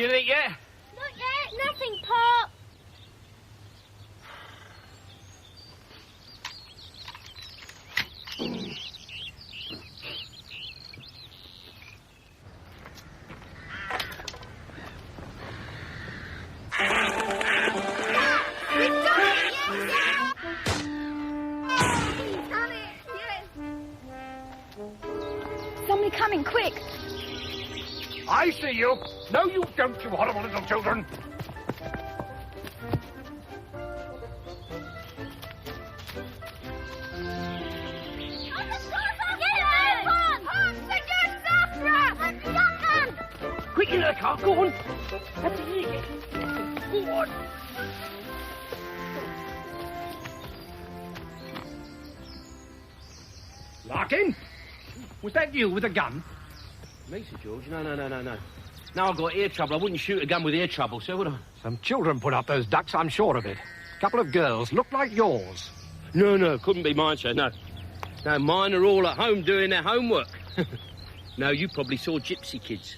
You eat yet? Not yet. Nothing, Pop. Somebody coming, quick! I see you. No, you don't, you horrible little children. Quick into the car, go on. That's it. Go on. Larkin? Was that you with a gun? Me, Sir George? No. Now I've got ear trouble. I wouldn't shoot a gun with ear trouble, so would I? Some children put up those ducks, I'm sure of it. Couple of girls, look like yours. No, couldn't be mine, sir, no. No, mine are all at home doing their homework. No, you probably saw gypsy kids.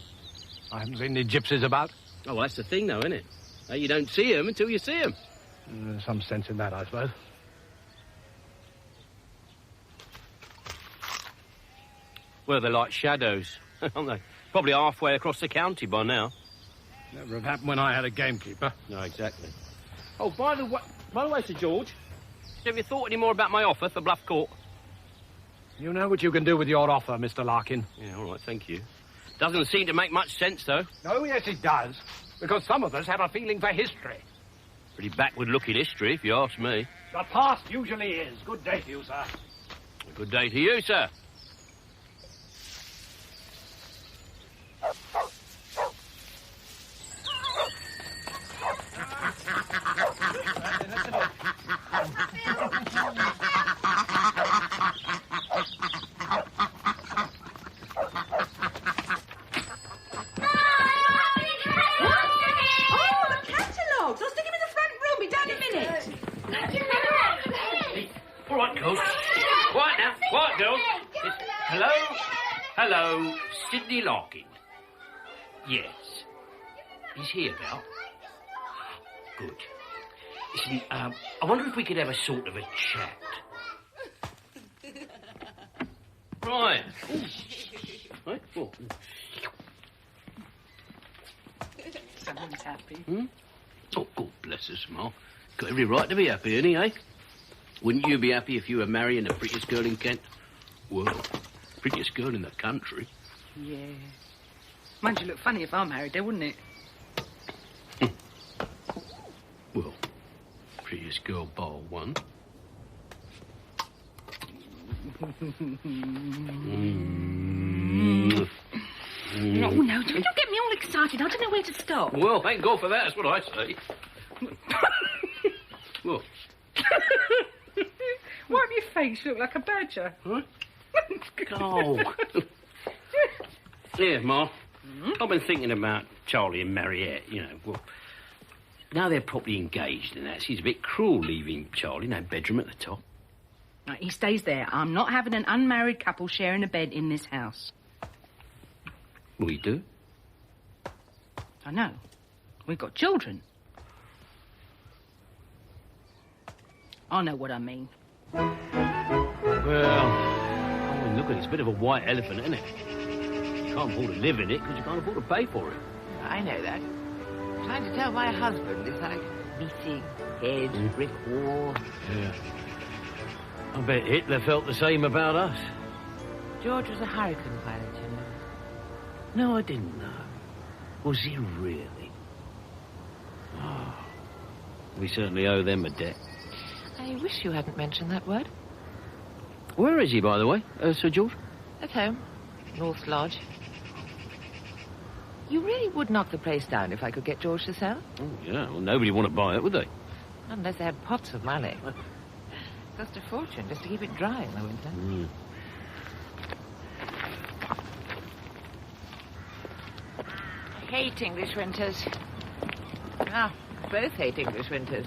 I haven't seen any gypsies about. Oh, well, that's the thing, though, isn't it? You don't see them until you see them. There's some sense in that, I suppose. Well, they're like shadows, aren't they? Probably halfway across the county by now. Never have happened when I had a gamekeeper. No, exactly. Oh, by the way, Sir George, have you thought any more about my offer for Bluff Court? You know what you can do with your offer, Mr. Larkin. Yeah, all right, thank you. Doesn't seem to make much sense, though. Oh, yes, it does. Because some of us have a feeling for history. Pretty backward-looking history, if you ask me. The past usually is. Good day to you, sir. Good day to you, sir. Hello, Sidney Larkin. Yes. Is he about? Good. Listen, I wonder if we could have a sort of a chat. Right. Right? Oh. Someone's happy. Hmm? Oh, God bless us, Ma. Got every right to be happy, ain't he, eh? Wouldn't you be happy if you were marrying the prettiest girl in Kent? Well, prettiest girl in the country. Yeah. Mind you look funny if I'm married there, wouldn't it? Well, prettiest girl bar one. No, don't you get me all excited. I don't know where to stop. Well, thank God for that. That's what I say. Well. Why do your face look like a badger? Huh? Oh. Yeah, Ma. I've been thinking about Charlie and Mariette, you know. Well, now they're properly engaged and that. She's a bit cruel leaving Charlie, no bedroom at the top. Right, he stays there. I'm not having an unmarried couple sharing a bed in this house. We do? I know. We've got children. I know what I mean. Well, I mean, look at it. It's a bit of a white elephant, isn't it? You can't afford to live in it because you can't afford to pay for it. I know that. I'm trying to tell my husband it's like meeting head, brick wall. Yeah. I bet Hitler felt the same about us. George was a hurricane pilot, you know. No, I didn't know. Was he really? Oh, we certainly owe them a debt. I wish you hadn't mentioned that word. Where is he, by the way, Sir George? At home. North Lodge. You really would knock the place down if I could get George to sell? Oh, yeah. Well, nobody would want to buy it, would they? Unless they had pots of money. Cost a fortune just to keep it dry in the winter. Mm. Hate English winters. Ah, both hate English winters.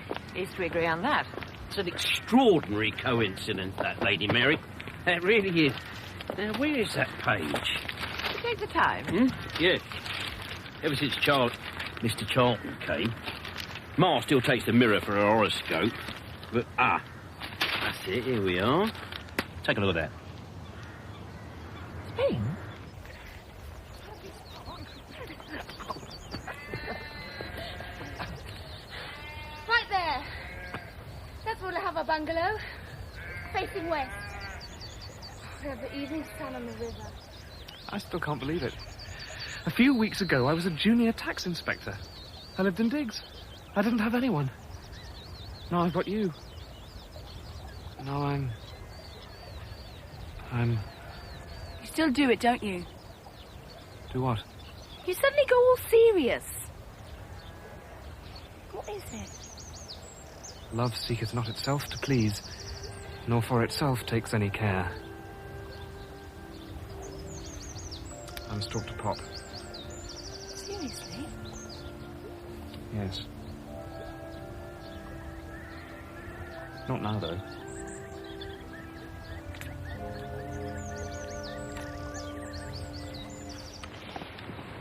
At least we agree on that. It's an extraordinary coincidence, that, Lady Mary. It really is. Now, where is that page? You take the time. Yeah. Ever since Mr. Charlton came, Ma still takes the mirror for her horoscope. But, that's it, here we are. Take a look at that. Spain? Right there. That's where we'll have our bungalow. Facing west. We have the evening sun on the river. I still can't believe it. A few weeks ago, I was a junior tax inspector. I lived in digs. I didn't have anyone. Now I've got you. Now I'm... You still do it, don't you? Do what? You suddenly go all serious. What is it? Love seeketh not itself to please, nor for itself takes any care. I must talk to Pop. Seriously? Yes. Not now, though.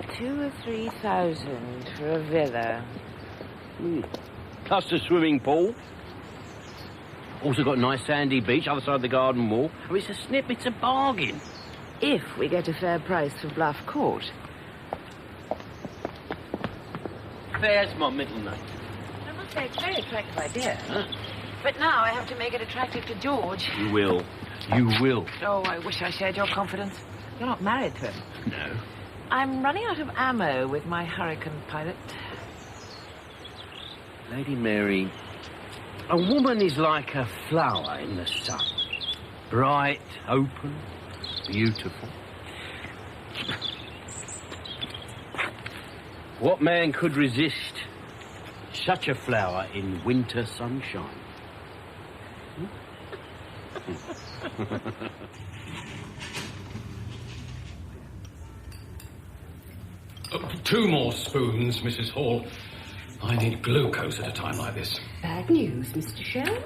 $2,000 or $3,000 for a villa. Plus the swimming pool. Also got a nice sandy beach, other side of the garden wall. I mean, it's a snip, it's a bargain. If we get a fair price for Bluff Court. Fair's my middle name. I must say, it's a very attractive idea. Huh? But now I have to make it attractive to George. You will. You will. Oh, I wish I shared your confidence. You're not married to him. No. I'm running out of ammo with my Hurricane pilot. Lady Mary, a woman is like a flower in the sun. Bright, open, beautiful. What man could resist such a flower in winter sunshine? Two more spoons, Mrs. Hall. I need glucose at a time like this. Bad news, Mr. Shell.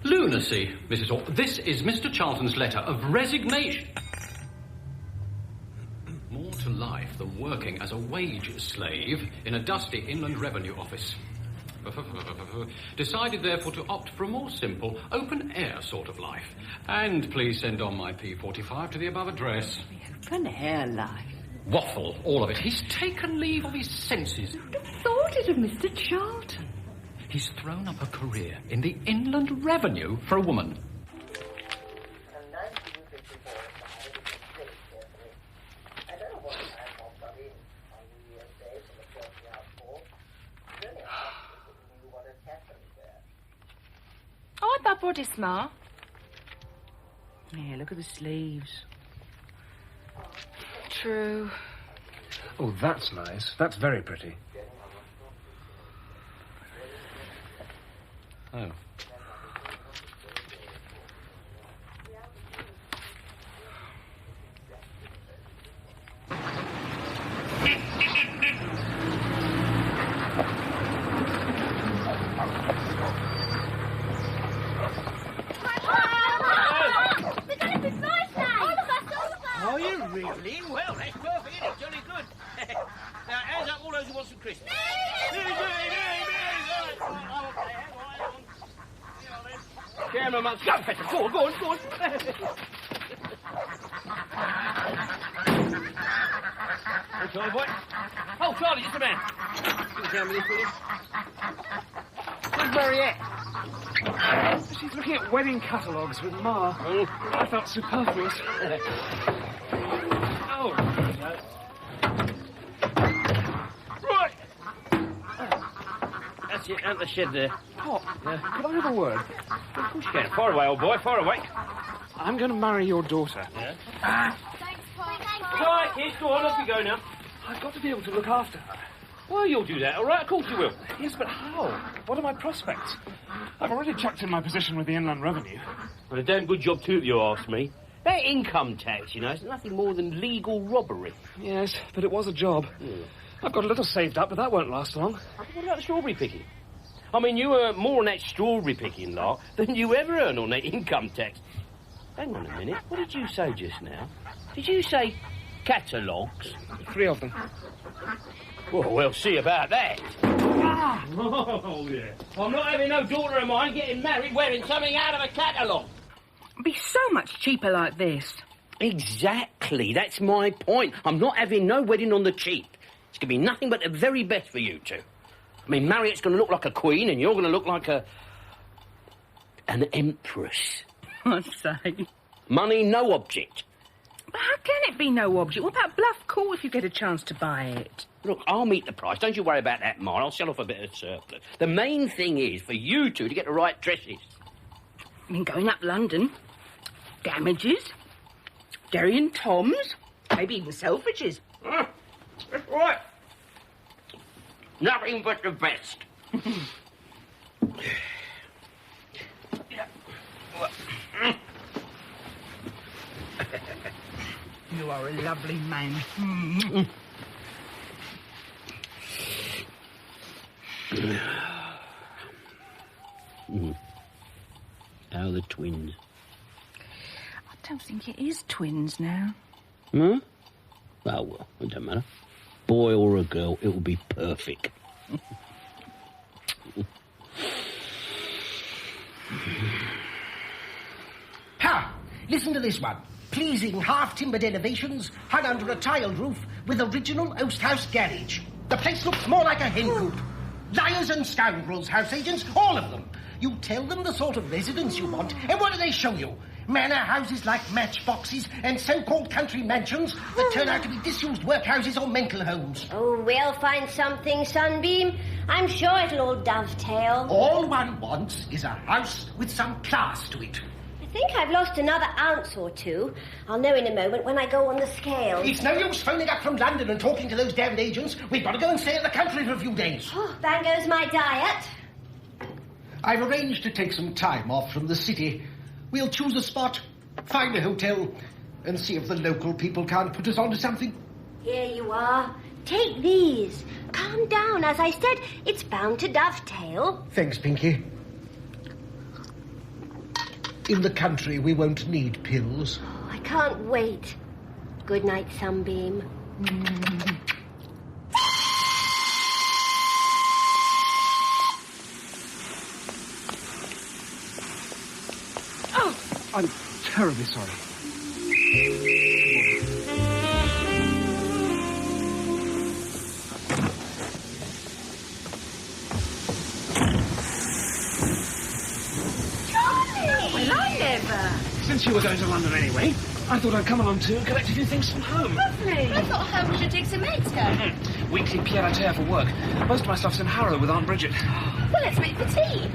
Lunacy, Mrs. Hall. This is Mr. Charlton's letter of resignation. More to life than working as a wage slave in a dusty Inland Revenue office. Decided, therefore, to opt for a more simple, open-air sort of life. And please send on my P45 to the above address. Open-air life. Waffle, all of it. He's taken leave of his senses. Who'd have thought it of Mr. Charlton? He's thrown up a career in the Inland Revenue for a woman. I want that bodice, Ma. Yeah, look at the sleeves. True. Oh, that's nice. That's very pretty. Oh. Are you really? Well, that's perfect, isn't it? Jolly good. Now, hands up all those who want some crisps. Camera must go, Peter. Go on, go on, go on. Oh, Charlie, boy. Oh, Charlie, just a man. Sit down with this, will you? Where's Mariette? She's looking at wedding catalogues with Ma. Oh. I felt superfluous. Oh. Right. That's it, out the shed there. Pop, could I have a word? Of course you can. Far away, old boy, far away. I'm going to marry your daughter. Yeah? Thanks, Pop. Thanks, All right, kids, go on, off you go now. I've got to be able to look after her. Well, you'll do that, all right? Of course you will. Yes, but how? What are my prospects? I've already chucked in my position with the Inland Revenue. Well, a damn good job, too, if you ask me. That income tax, you know, it's nothing more than legal robbery. Yes, but it was a job. I've got a little saved up, but that won't last long. What about the strawberry picking? I mean, you earn more on that strawberry picking lot than you ever earn on that income tax. Hang on a minute. What did you say just now? Did you say Catalogues? 3 of them. Well, we'll see about that. Oh, yeah. I'm not having no daughter of mine getting married wearing something out of a catalogue. It'd be so much cheaper like this. Exactly. That's my point. I'm not having no wedding on the cheap. It's going to be nothing but the very best for you two. I mean, Marriott's going to look like a queen and you're going to look like an empress. I'd say. Money, no object. But how can it be no object? What about bluff call if you get a chance to buy it? Look, I'll meet the price. Don't you worry about that, Mine. I'll sell off a bit of surplus. The main thing is for you two to get the right dresses. I mean, going up London, damages, Derry and Tom's, maybe even Selfridges. That's right. Nothing but the best. You are a lovely man. How are the twins? I don't think it is twins now. Huh? Oh, well, it don't matter. Boy or a girl, it will be perfect. Ha! Listen to this one. Pleasing half-timbered elevations hung under a tiled roof with original Oasthouse garage. The place looks more like a hen coop. Liars and scoundrels, house agents, all of them. You tell them the sort of residence you want, and what do they show you? Manor houses like matchboxes and so-called country mansions that turn out to be disused workhouses or mental homes. Oh, we'll find something, Sunbeam. I'm sure it'll all dovetail. All one wants is a house with some class to it. I think I've lost another ounce or two. I'll know in a moment when I go on the scale. It's no use phoning up from London and talking to those damned agents. We've got to go and stay in the country for a few days. Oh, there goes my diet. I've arranged to take some time off from the city. We'll choose a spot, find a hotel, and see if the local people can't put us onto something. Here you are. Take these. Calm down. As I said, it's bound to dovetail. Thanks, Pinky. In the country, we won't need pills. Oh, I can't wait. Good night, Sunbeam. Oh! I'm terribly sorry. Well, I never. Since you were going to London anyway, I thought I'd come along too and collect a few things from home. Lovely. I thought Holmes should take some later. Weekly pied-à-terre for work. Most of my stuff's in Harrow with Aunt Bridget. Well, let's make for tea.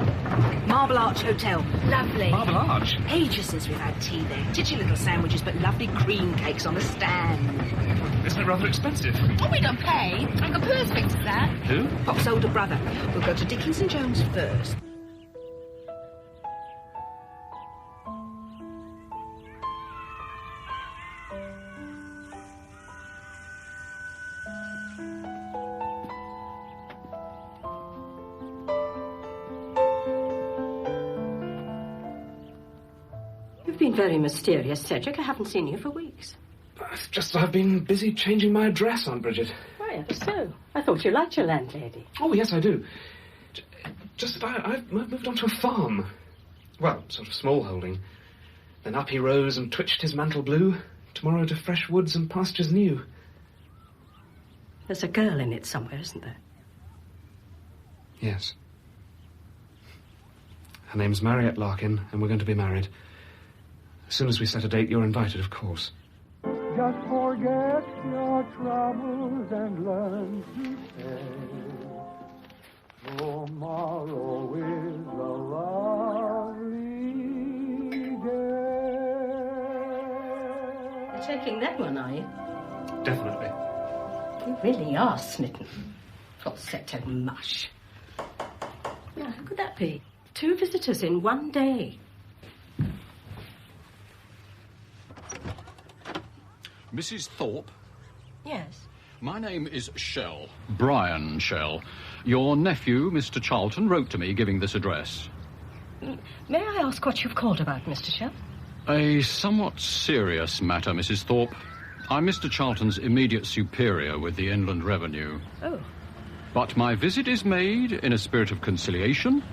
Marble Arch Hotel. Lovely. Marble Arch? Ages since we've had tea there. Titchy little sandwiches, but lovely cream cakes on the stand. Isn't it rather expensive? Oh, we don't pay. Uncle Pooh's fixes that. Who? Pop's older brother. We'll go to Dickens and Jones first. You've been very mysterious, Cedric. I haven't seen you for weeks. It's just that I've been busy changing my address, Aunt Bridget. Why, so? I thought you liked your landlady. Oh, yes, I do. Just that I've moved on to a farm. Well, sort of small holding. Then up he rose and twitched his mantle blue. Tomorrow to fresh woods and pastures new. There's a girl in it somewhere, isn't there? Yes. Her name's Marriott Larkin, and we're going to be married. As soon as we set a date, you're invited, of course. Just forget your troubles and learn to say tomorrow is a lovely day. You're taking that one, are you? Definitely. You really are smitten. Falsetto mush. Now, who could that be? 2 visitors in one day. Mrs. Thorpe? Yes. My name is Shell, Brian Shell. Your nephew, Mr. Charlton, wrote to me giving this address. May I ask what you've called about, Mr. Shell? A somewhat serious matter, Mrs. Thorpe. I'm Mr. Charlton's immediate superior with the Inland Revenue. Oh. But my visit is made in a spirit of conciliation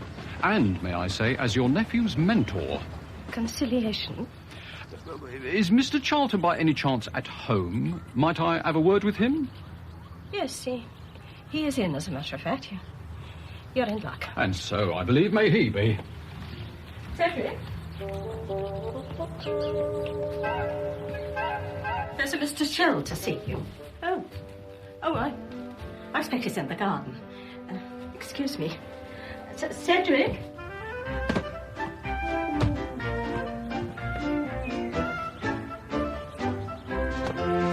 and, may I say, as your nephew's mentor. Conciliation? Is Mr. Charlton by any chance at home? Might I have a word with him? Yes, he is in, as a matter of fact. You're in luck. And so, I believe, may he be. Cedric? There's a Mr. Shell to see you. Oh, I expect he's in the garden. Excuse me. Cedric?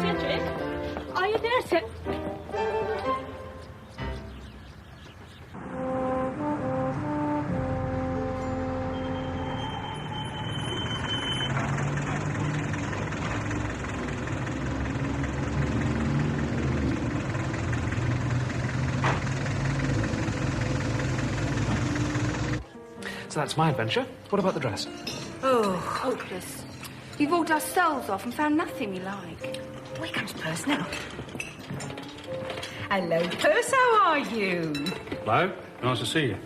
Cedric? Are you there, Cedric? So that's my adventure. What about the dress? Oh, hopeless. We've walked ourselves off and found nothing we like. Oh, here comes Perce now. Hello, Perce, how are you? Hello, nice to see you.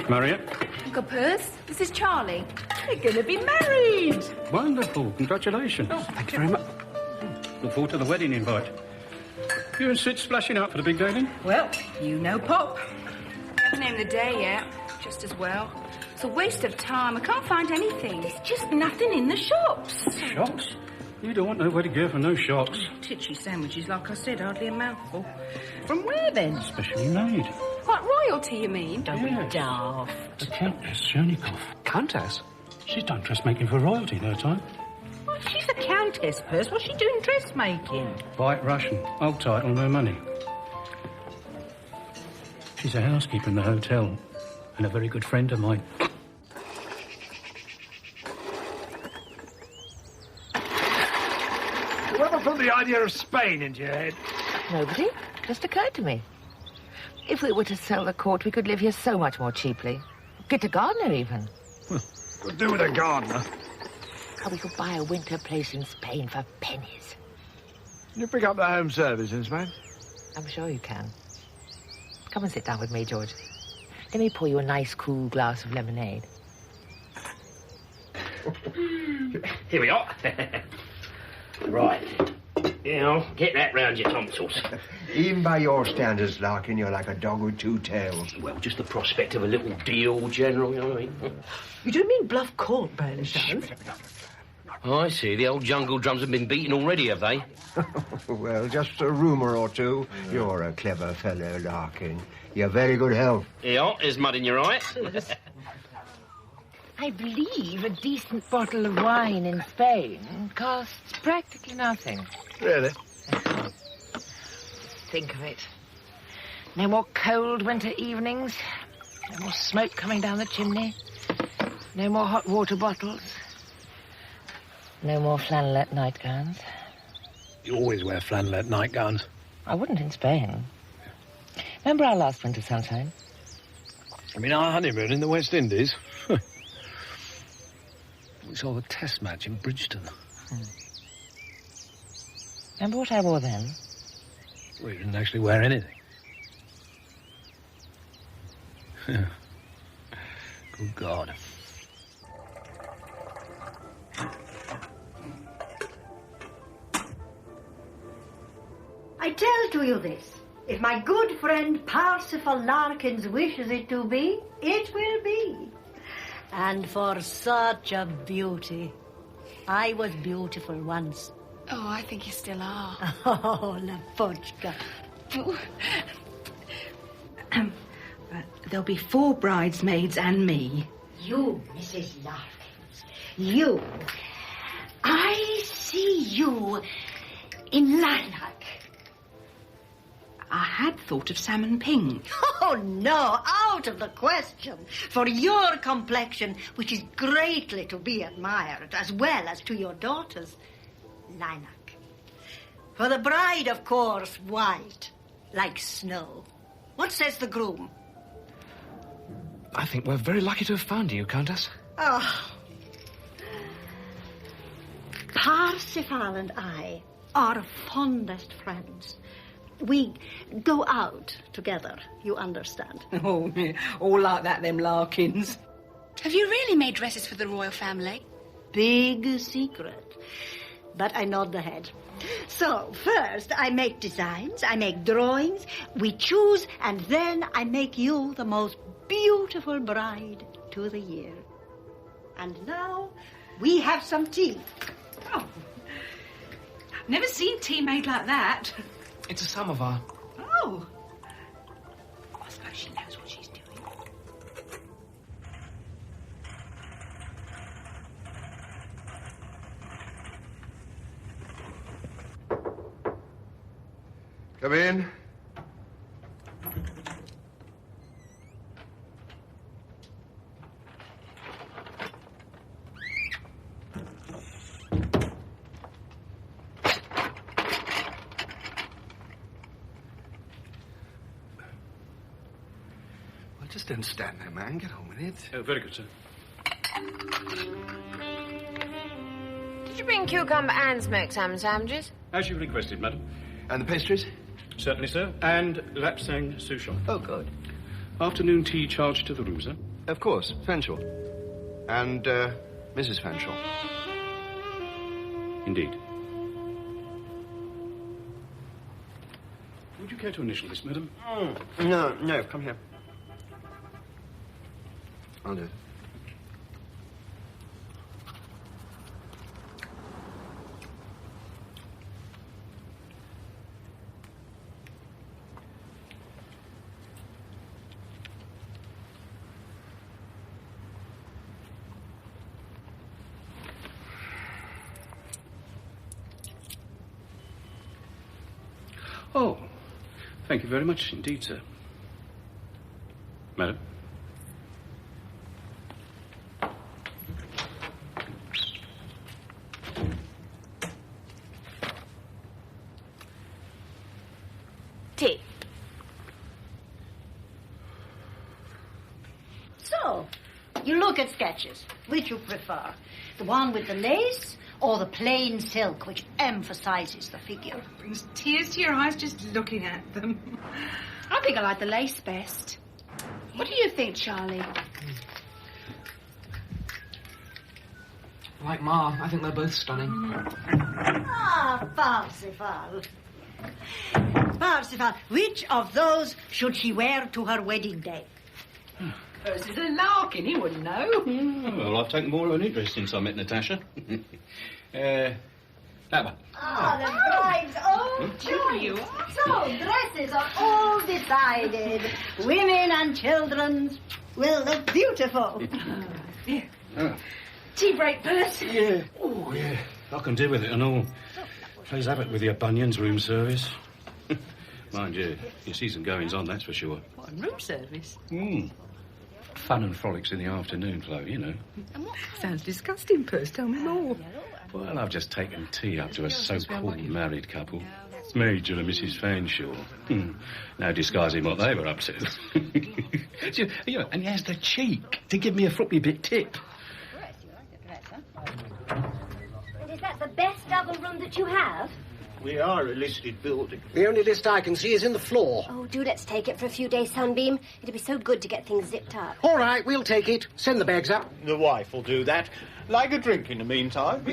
Marriott? Uncle Perce, this is Charlie. They're going to be married. Wonderful, congratulations. Oh, thank you very much. Look forward to the wedding invite. You and Sid splashing out for the big day then? Well, you know Pop. We haven't named the day yet. Just as well. It's a waste of time. I can't find anything. There's just nothing in the shops. Shops? You don't want nowhere to go for no shops. Titchy sandwiches, like I said, hardly a mouthful. From where, then? Specially made. What, royalty, you mean? Don't be daft. The Countess Chernikov. Countess? She's done dressmaking for royalty in her time. Well, she's a countess, Perce. What's she doing dressmaking? White Russian. Old title, no money. She's a housekeeper in the hotel. And a very good friend of mine. Whoever put the idea of Spain into your head? Nobody. Just occurred to me. If we were to sell the court, we could live here so much more cheaply. Get a gardener, even. Could do with a gardener. Or we could buy a winter place in Spain for pennies. Can you pick up the home service in Spain? I'm sure you can. Come and sit down with me, George. Let me pour you a nice, cool glass of lemonade. Here we are. Right. Now, get that round your tonsils. Even by your standards, Larkin, you're like a dog with two tails. Well, just the prospect of a little deal, General, you know what I mean? You don't mean Bluff Court, by any chance? Oh, I see. The old jungle drums have been beaten already, have they? Well, just a rumour or two. You're a clever fellow, Larkin. You're very good health. Yeah, there's mud in your eye. I believe a decent bottle of wine in Spain costs practically nothing. Really? Think of it. No more cold winter evenings. No more smoke coming down the chimney. No more hot water bottles. No more flannelette nightgowns. You always wear flannelette nightgowns. I wouldn't in Spain. Remember our last winter sunshine? I mean, our honeymoon in the West Indies. We saw the test match in Bridgeton. Remember what I wore then? We didn't actually wear anything. Good God. I tell to you this. If my good friend Parsifal Larkins wishes it to be, it will be. And for such a beauty. I was beautiful once. Oh, I think you still are. Oh, Lapochka. There'll be 4 bridesmaids and me. You, Mrs. Larkins. You. I see you in lilac. I had thought of salmon pink. Oh, no, out of the question. For your complexion, which is greatly to be admired, as well as to your daughter's, lilac. For the bride, of course, white, like snow. What says the groom? I think we're very lucky to have found you, Countess. Oh. Parsifal and I are fondest friends. We go out together, you understand. Oh, all like that, them Larkins. Have you really made dresses for the royal family? Big secret. But I nod the head. So, first I make designs, I make drawings, we choose, and then I make you the most beautiful bride to the year. And now we have some tea. Oh, I've never seen tea made like that. It's a samovar. Oh. I suppose she knows what she's doing. Come in. Well, just don't stand there, man. Get on with it. Oh, very good, sir. Did you bring cucumber and smoked salmon sandwiches? As you requested, madam. And the pastries? Certainly, sir. And lapsang souchong. Oh, good. Afternoon tea charged to the room, sir. Of course, Fanshawe. And, Mrs. Fanshawe. Indeed. Would you care to initial this, madam? No, come here. I'll do it. Oh, thank you very much indeed, sir. Madam? Tea. So, you look at sketches. Which you prefer? The one with the lace or the plain silk, which emphasizes the figure? Brings tears to your eyes just looking at them. I think I like the lace best. What do you think, Charlie? Like Ma, I think they're both stunning. Ah, Parsifal. Parsifal, which of those should she wear to her wedding day? This is a Larkin, he wouldn't know. Well, I've taken more of an interest since I met Natasha. That one. Ah, the bride's own choice. So, dresses are all decided. Women and children will look beautiful. Oh. Tea break, Percy. Yeah. Oh, yeah. I can deal with it and all. Please have it with your bunions, room service. Mind you, you see some goings on, that's for sure. What, room service? Fun and frolics in the afternoon, Flo, you know. Sounds disgusting, Percy. Tell me more. Well, I've just taken tea up to a so-called married couple. Major and Mrs. Fanshawe. No disguising what they were up to. You know, and he has the cheek to give me a floppy bit tip. And is that the best double room that you have? We are a listed building. The only list I can see is in the floor. Oh, do let's take it for a few days, Sunbeam. It'd be so good to get things zipped up. All right, we'll take it. Send the bags up. The wife will do that. Like a drink in the meantime.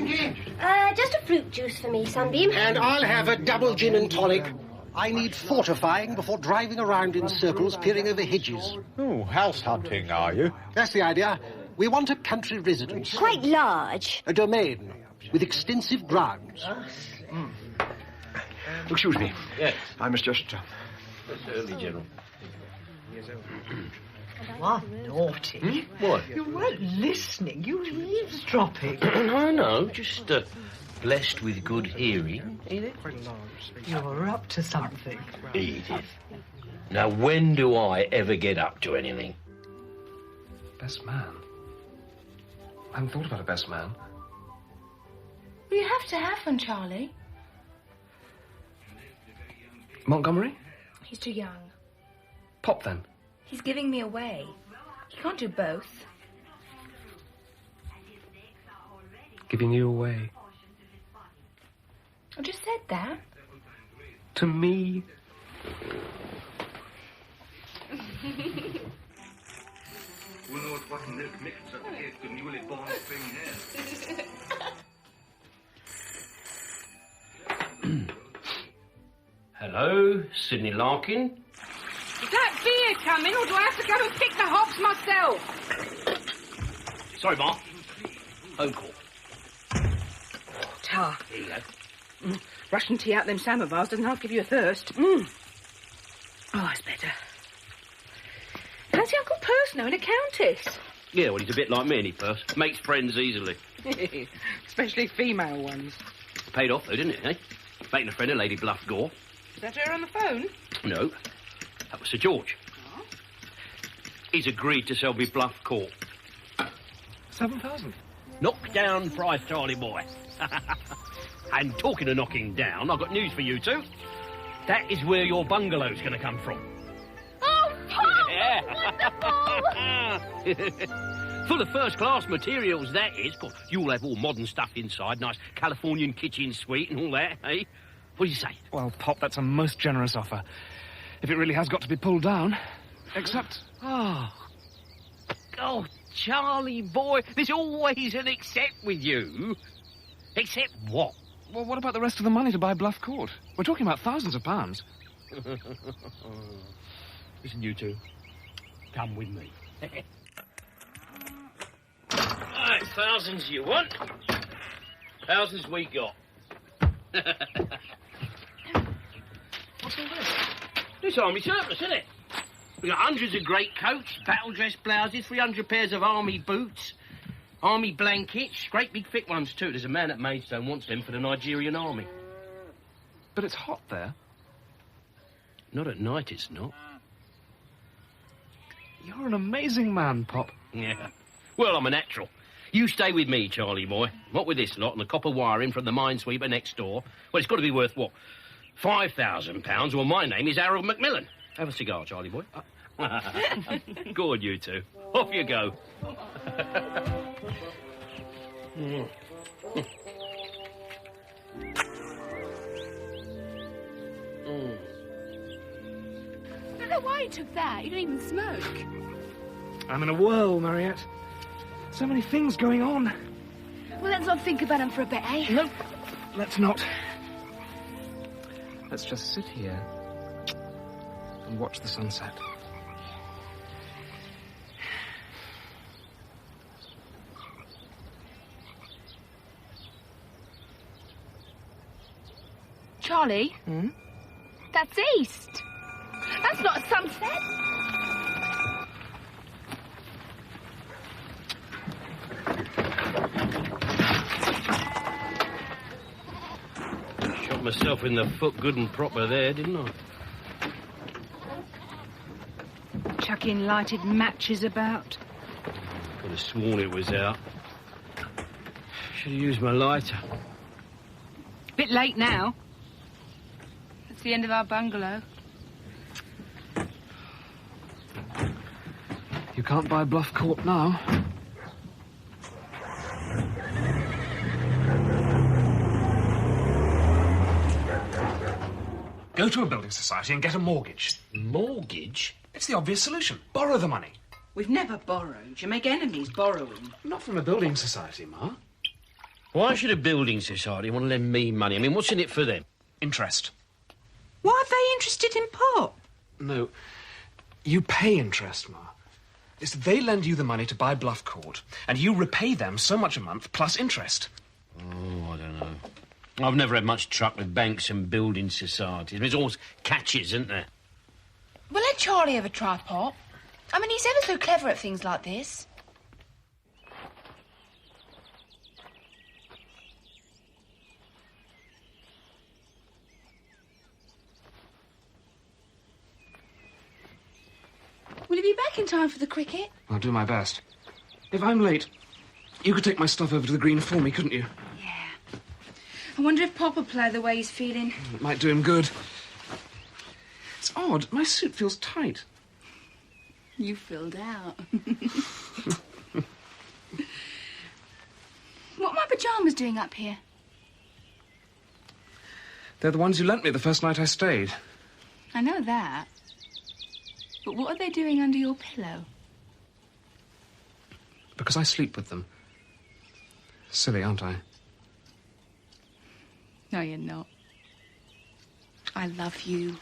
Just a fruit juice for me, Sunbeam. And I'll have a double gin and tonic. I need fortifying before driving around in circles, peering over hedges. Oh, house hunting, are you? That's the idea. We want a country residence. Quite large. A domain with extensive grounds. Excuse me. Yes. I must just... Early, General. What naughty. What? You weren't listening. You were eavesdropping. I know, just blessed with good hearing, Edith. You're up to something. Edith. Now, when do I ever get up to anything? Best man. I hadn't thought about a best man. Well, you have to have one, Charlie. Montgomery? He's too young. Pop, then. He's giving me away. You can't do both. Giving you away. I just said that. To me? Who knows what milk mixed up against the newly born spring hen? Hello, Sidney Larkin. Is that beer coming, or do I have to go and pick the hops myself? Sorry, Mark. Phone call. Tar. Here you go. Russian tea out them samovars doesn't half give you a thirst. Oh, that's better. Fancy Uncle Persno and a countess. Yeah, well, he's a bit like me, ain't he, Purse? Makes friends easily. Especially female ones. Paid off, though, didn't it, eh? Making a friend of Lady Bluff Gore. Is that her on the phone? No, that was Sir George. Oh. He's agreed to sell me Bluff Court. 7,000. Knock down price, Charlie boy. And talking of knocking down, I've got news for you two. That is where your bungalow's going to come from. Oh, Pop! Yeah. Wonderful! Full of first-class materials, that is. Of course, you'll have all modern stuff inside, nice Californian kitchen suite and all that, eh? What do you say? Well, Pop, that's a most generous offer. If it really has got to be pulled down. Except... Oh, Charlie boy, there's always an except with you. Except what? Well, what about the rest of the money to buy Bluff Court? We're talking about thousands of pounds. Listen, you two. Come with me. Right, thousands you want. Thousands we got. What's all this? This army surplus, isn't it? We got hundreds of greatcoats, battle dress blouses, 300 pairs of army boots, army blankets, great big thick ones too. There's a man at Maidstone wants them for the Nigerian army. But it's hot there. Not at night, it's not. You're an amazing man, Pop. Yeah. Well, I'm a natural. You stay with me, Charlie boy. What with this lot and the copper wiring from the minesweeper next door? Well, it's got to be worth, what, £5,000? Well, my name is Harold Macmillan. Have a cigar, Charlie boy. Go on, you two. Off you go. I don't know why you took that. You don't even smoke. I'm in a whirl, Mariette. So many things going on. Well, let's not think about them for a bit, eh? Nope. Let's not. Let's just sit here and watch the sunset. Charlie? Hmm? That's east. That's not a sunset. Shot myself in the foot good and proper there, didn't I? Chucking lighted matches about. Could have sworn it was out. Should have used my lighter. Bit late now. That's the end of our bungalow. You can't buy Bluff Court now. Go to a building society and get a mortgage. Mortgage? It's the obvious solution. Borrow the money. We've never borrowed. You make enemies borrowing. Not from a building society, Ma. Why should a building society want to lend me money? I mean, what's in it for them? Interest. Why are they interested in Pop? No. You pay interest, Ma. It's they lend you the money to buy Bluff Court, and you repay them so much a month plus interest. Oh, I don't know. I've never had much truck with banks and building societies. There's always catches, isn't there? Well, let Charlie have a try, Pop. I mean, he's ever so clever at things like this. Will you be back in time for the cricket? I'll do my best. If I'm late, you could take my stuff over to the green for me, couldn't you? I wonder if Pop will play the way he's feeling. It might do him good. It's odd. My suit feels tight. You filled out. What are my pyjamas doing up here? They're the ones you lent me the first night I stayed. I know that. But what are they doing under your pillow? Because I sleep with them. Silly, aren't I? No, you're not. I love you.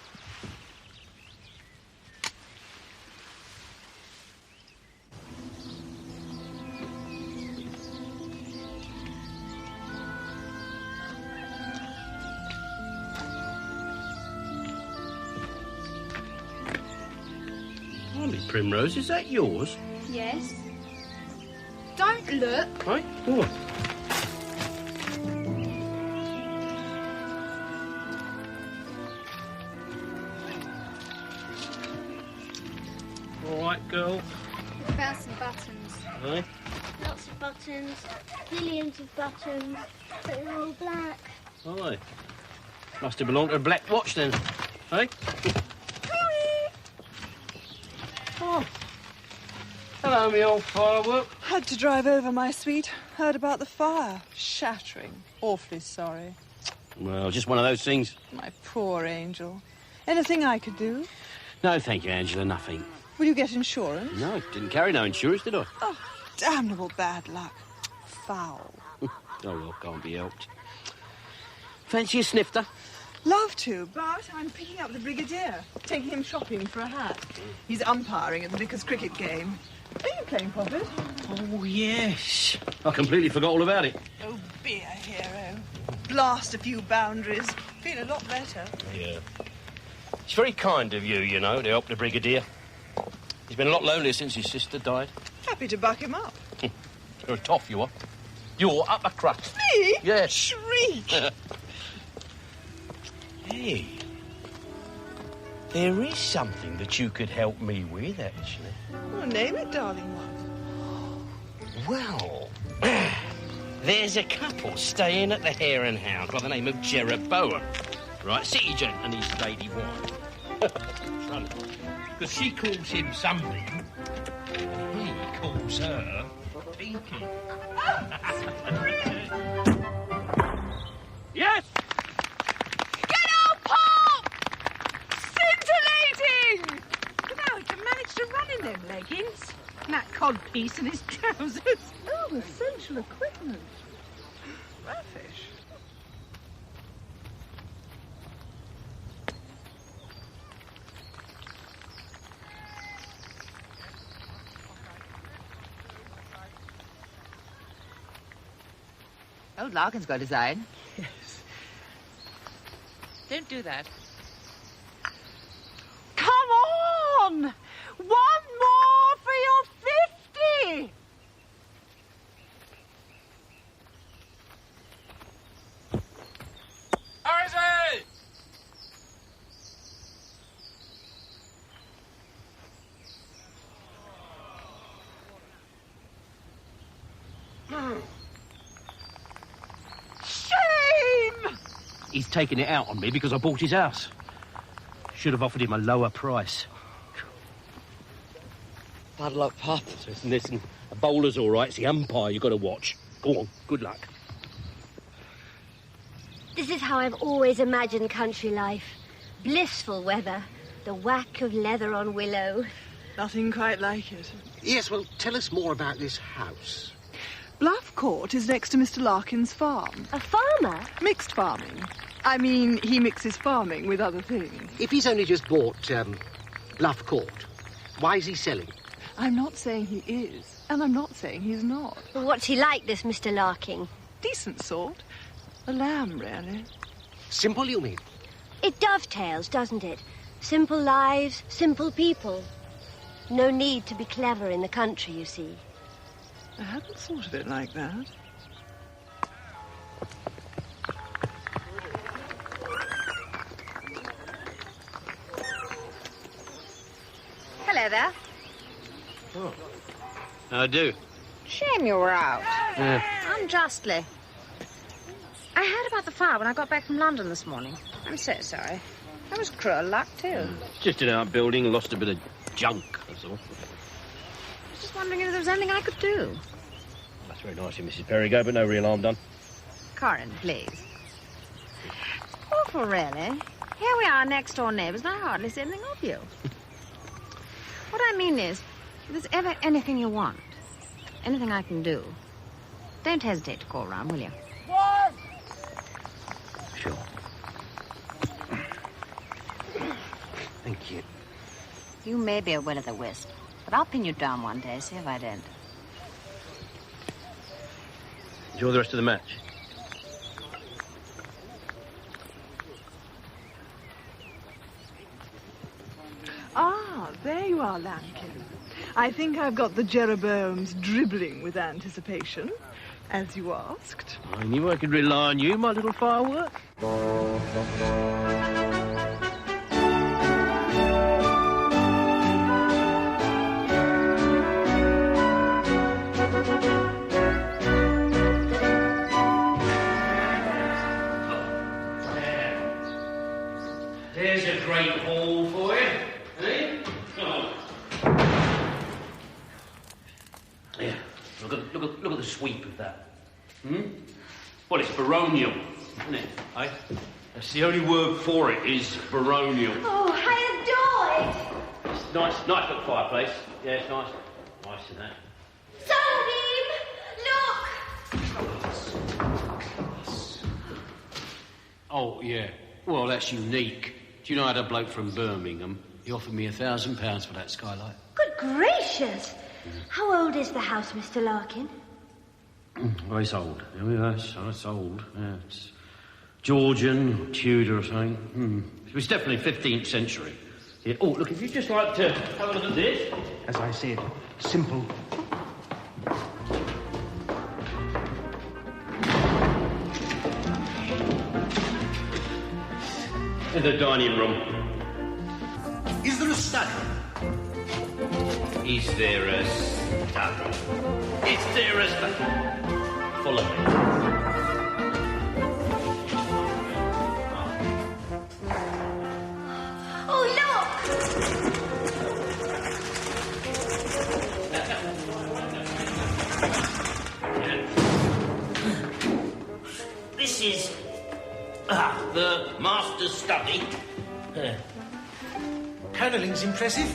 Blimey, Primrose, is that yours? Yes. Don't look. Right? Go on. All right, girl. Found some buttons. Aye. Lots of buttons. Millions of buttons. But they're all black. Aye. Must have belonged to a black watch then. Hey? Oh. Hello, me old firework. Had to drive over, my sweet. Heard about the fire. Shattering. Awfully sorry. Well, just one of those things. My poor angel. Anything I could do? No, thank you, Angela, nothing. Will you get insurance? No, didn't carry no insurance, did I? Oh, damnable bad luck. Foul. Oh, well, can't be helped. Fancy a snifter? Love to, but I'm picking up the Brigadier. Taking him shopping for a hat. He's umpiring at the Vickers cricket game. Are you playing, Poppet? Oh, yes. I completely forgot all about it. Oh, be a hero. Blast a few boundaries. Feel a lot better. Yeah. It's very kind of you, you know, to help the Brigadier. He's been a lot lonelier since his sister died. Happy to buck him up. You're a toff, you are. You're upper crust. Me? Yes. Shriek. Hey. There is something that you could help me with, actually. Well, name it, darling one. Well, there's a couple staying at the Hare and Hound by the name of Jeroboam. Right, city gent and his lady wife. Because she calls him something, and he calls her Pinky. Yes! Get out, Pop! Scintillating! Look how he managed to run in them leggings. And that codpiece in his trousers. Oh, essential equipment. Raffish. Old Larkin's got his eye. Yes. Don't do that. Come on! One more for your 50! How is he? Shame! He's taking it out on me because I bought his house. Should have offered him a lower price. Bad luck, Pop. Listen, a bowler's all right. It's the umpire you've got to watch. Go on, good luck. This is how I've always imagined country life. Blissful weather. The whack of leather on willow. Nothing quite like it. Yes, well, tell us more about this house. Bluff Court is next to Mr. Larkin's farm. A farmer? Mixed farming. I mean, he mixes farming with other things. If he's only just bought Bluff Court, why is he selling? I'm not saying he is, and I'm not saying he's not. Well, what's he like, this Mr. Larkin? Decent sort. A lamb, really. Simple, you mean? It dovetails, doesn't it? Simple lives, simple people. No need to be clever in the country, you see. I hadn't thought of it like that. Hello there. Oh. I do. Shame you were out. Yeah. Unjustly. I heard about the fire when I got back from London this morning. I'm so sorry. That was cruel luck, too. Just an outbuilding, lost a bit of junk, that's all. I was just wondering if there was anything I could do. That's very nice of you, Mrs. Perigo, but no real harm done. Corin, please. Oh, awful, really. Here we are, next-door neighbours, and I hardly see anything of you. What I mean is, if there's ever anything you want, anything I can do, don't hesitate to call round, will you? What? Sure. Thank you. You may be a will-o'-the-wisp, but I'll pin you down one day, see if I don't. Enjoy the rest of the match. Ah, there you are, Lambkin. I think I've got the Jeroboams dribbling with anticipation, as you asked. I knew I could rely on you, my little firework. There's a great haul for you, eh? Come on. Yeah, look at the sweep of that. Well, it's baronial, isn't it? Eh? That's the only word for it is baronial. Oh, I adore it. It's nice little fireplace. Yeah, it's nice. Nice to that. Sunbeam, look! Oh, yeah. Well, that's unique. Do you know I had a bloke from Birmingham? He offered me £1,000 for that skylight. Good gracious! How old is the house, Mr. Larkin? Well, it's old. It's old. Yeah, it's Georgian, Tudor or something. It was definitely 15th century. Yeah. Oh, look, if you'd just like to have a look at this. As I said, simple. In the dining room. Is there a study? Is there a study? Is there a study? Follow me. Oh, look! This is the master's study. Panelling's impressive.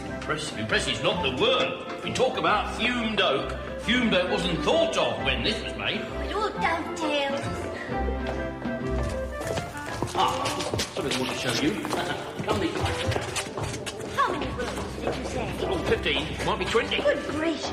Impressive's not the word. We talk about fumed oak. Fumed oak wasn't thought of when this was made. It all dovetails. Something I want to show you. Come this way. How many rooms did you say? Oh, 15. Might be 20. Good gracious.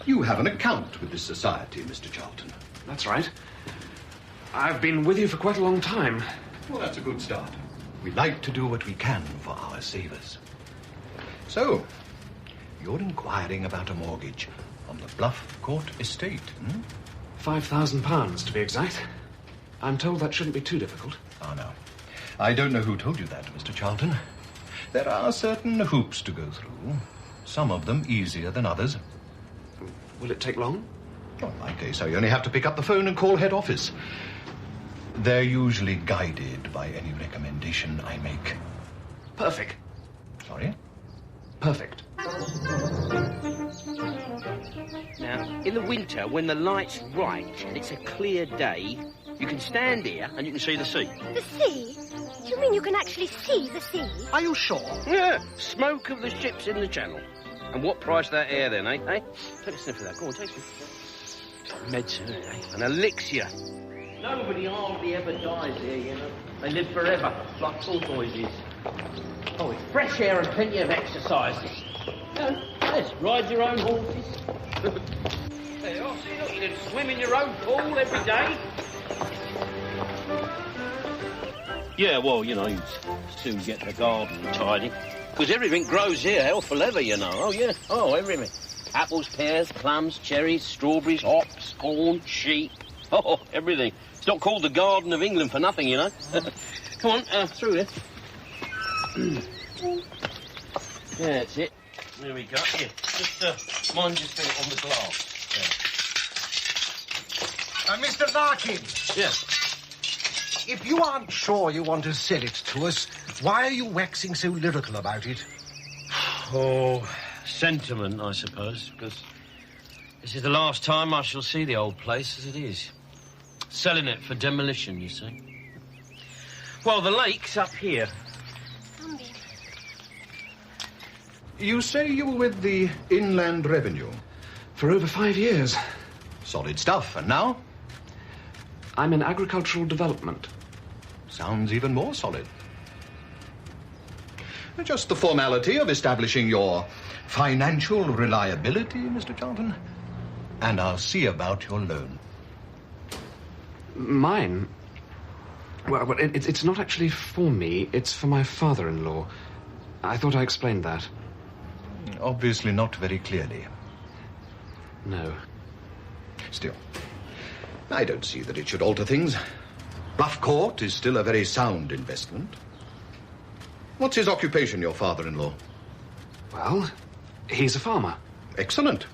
You have an account with this society, Mr. Charlton. That's right. I've been with you for quite a long time. Well, that's a good start. We like to do what we can for our savers. So, you're inquiring about a mortgage on the Bluff Court estate, £5,000, to be exact. I'm told that shouldn't be too difficult. Oh, no. I don't know who told you that, Mr. Charlton. There are certain hoops to go through. Some of them easier than others. Will it take long? Well, in my case, I only have to pick up the phone and call head office. They're usually guided by any recommendation I make. Perfect. Sorry? Perfect. Now, in the winter, when the light's right and it's a clear day, you can stand here and you can see the sea. The sea? Do you mean you can actually see the sea? Are you sure? Yeah, smoke of the ships in the channel. And what price that air then, eh? Take a sniff of that. Go on, take it. Medicine, eh? And elixir. Nobody hardly ever dies here, you know. They live forever, like tortoises. Oh, it's fresh air and plenty of exercises. Yes, ride your own horses. There you are. See, look, you can swim in your own pool every day. Yeah, well, you know, you soon get the garden tidy. Because everything grows here, hell for leather, you know. Oh, yeah. Oh, everything. Apples, pears, plums, cherries, strawberries, hops, corn, sheep. Oh, everything. It's not called the Garden of England for nothing, you know. Come on, through here. Yeah, that's it. There we go. Yeah, just mind your feet on the glass. Mr. Larkin. Yeah. If you aren't sure you want to sell it to us, Why are you waxing so lyrical about it? Oh, sentiment, I suppose, because this is the last time I shall see the old place as it is. Selling it for demolition, you see. Well, the lake's up here. You say you were with the Inland Revenue? For over 5 years. Solid stuff. And now? I'm in agricultural development. Sounds even more solid. Just the formality of establishing your financial reliability, Mr. Charlton. And I'll see about your loan. Mine? Well, it's not actually for me. It's for my father-in-law. I thought I explained that. Obviously not very clearly. No. Still, I don't see that it should alter things. Bluff Court is still a very sound investment. What's his occupation, your father-in-law? Well, he's a farmer. Excellent.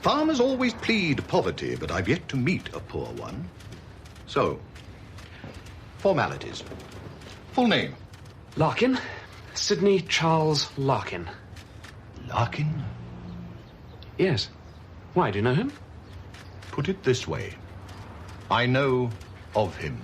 Farmers always plead poverty, but I've yet to meet a poor one. So, formalities. Full name? Larkin. Sidney Charles Larkin. Larkin? Yes. Why, do you know him? Put it this way. I know of him.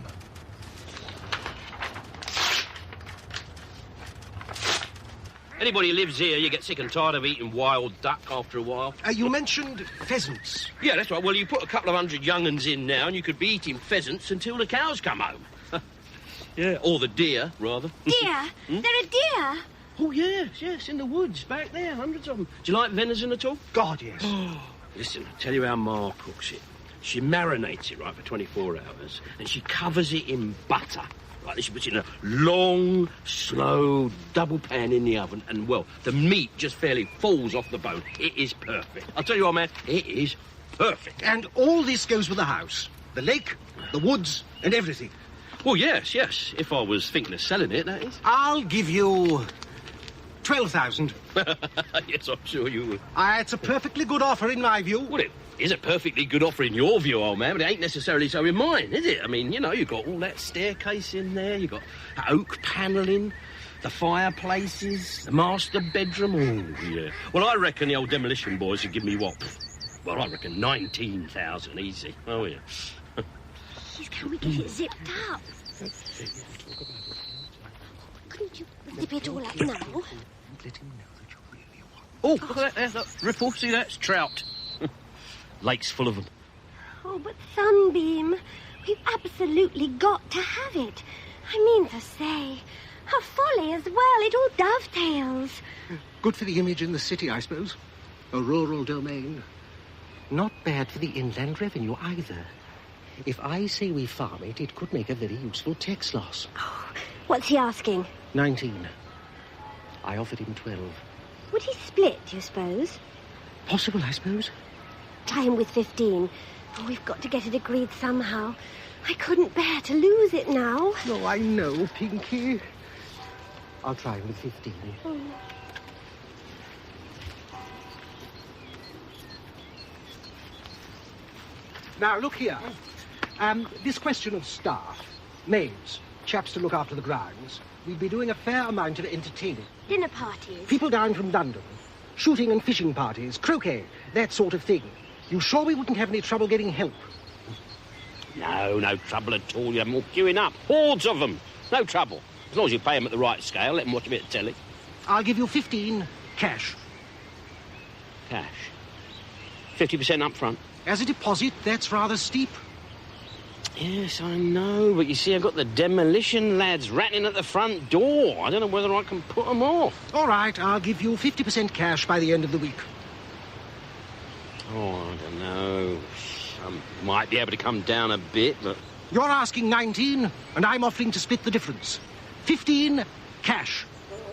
Anybody who lives here, you get sick and tired of eating wild duck after a while. You mentioned pheasants. Yeah, that's right. Well, you put a couple of 100 young uns in now and you could be eating pheasants until the cows come home. Yeah, or the deer, rather. Deer? There are deer? Oh, yes, in the woods, back there, hundreds of them. Do you like venison at all? God, yes. Listen, I'll tell you how Ma cooks it. She marinates it, right, for 24 hours, and she covers it in butter. Right, then she puts it in a long, slow double pan in the oven, and, well, the meat just fairly falls off the bone. It is perfect. I'll tell you what, man, it is perfect. And all this goes with the house. The lake, the woods, and everything. Well, yes. If I was thinking of selling it, that is. I'll give you 12,000. Yes, I'm sure you would. It's a perfectly good offer in my view. Well, it is a perfectly good offer in your view, old man, but it ain't necessarily so in mine, is it? I mean, you know, you've got all that staircase in there, you've got oak panelling, the fireplaces, the master bedroom. Oh, yeah. Well, I reckon the old demolition boys would give me what? Well, I reckon 19,000 easy. Oh, yeah. Please, can we get it zipped up? Couldn't you zip it all up now? Oh, look at that, look. Ripple, see that? It's trout. Lake's full of them. Oh, but Sunbeam, we've absolutely got to have it. I mean to say, a folly as well. It all dovetails. Good for the image in the city, I suppose. A rural domain. Not bad for the Inland Revenue either. If I say we farm it, it could make a very useful tax loss. Oh, what's he asking? 19. I offered him 12. Would he split, do you suppose? Possible, I suppose. Try him with 15. Oh, we've got to get it agreed somehow. I couldn't bear to lose it now. No, I know, Pinky. I'll try him with 15. Oh. Now, look here. This question of staff, maids, chaps to look after the grounds, we'll be doing a fair amount of entertaining. Dinner parties. People down from London, shooting and fishing parties, croquet, that sort of thing. You sure we wouldn't have any trouble getting help? No trouble at all. You have them all queuing up. Hordes of them. No trouble. As long as you pay them at the right scale, let them watch a bit of telly. I'll give you 15, cash. Cash? 50% up front? As a deposit, that's rather steep. Yes, I know, but you see, I've got the demolition lads rattling at the front door. I don't know whether I can put them off. All right, I'll give you 50% cash by the end of the week. Oh, I don't know. I might be able to come down a bit, but... You're asking 19, and I'm offering to split the difference. 15, cash.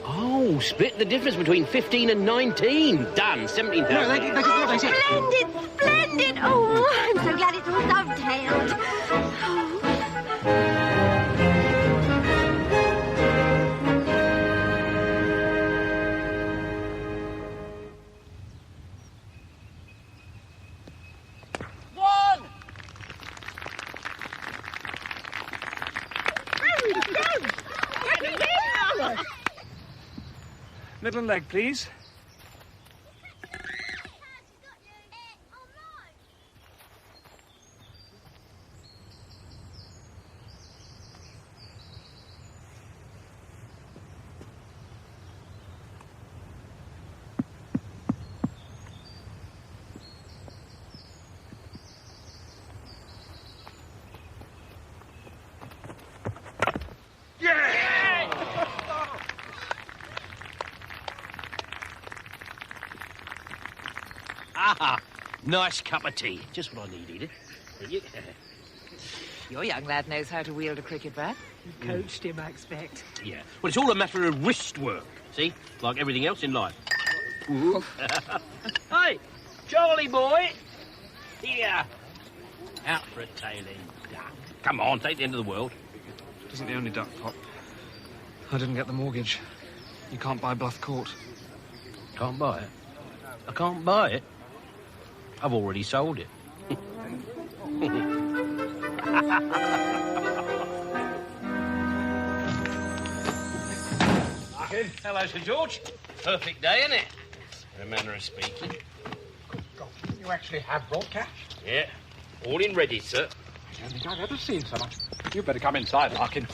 Oh, split the difference between 15 and 19. Done. 17,000. No, that is what I said. Splendid! Oh, I'm so glad it's all dovetailed. Middle leg, please. Ah, nice cup of tea. Just what I need, Edith. Thank you. Your young lad knows how to wield a cricket bat. You coached him, I expect. Yeah. Well, it's all a matter of wrist work, see? Like everything else in life. Hey, Charlie boy. Here. Out for a tailing duck. Come on, take the end of the world. It isn't the only duck, Pop. I didn't get the mortgage. You can't buy Bluff Court. Can't buy it? I can't buy it? I've already sold it. Hello, Sir George. Perfect day, isn't it? In a manner of speaking. You actually have brought cash? Yeah, all in ready, sir. I don't think I've ever seen so much. You'd better come inside, Larkin.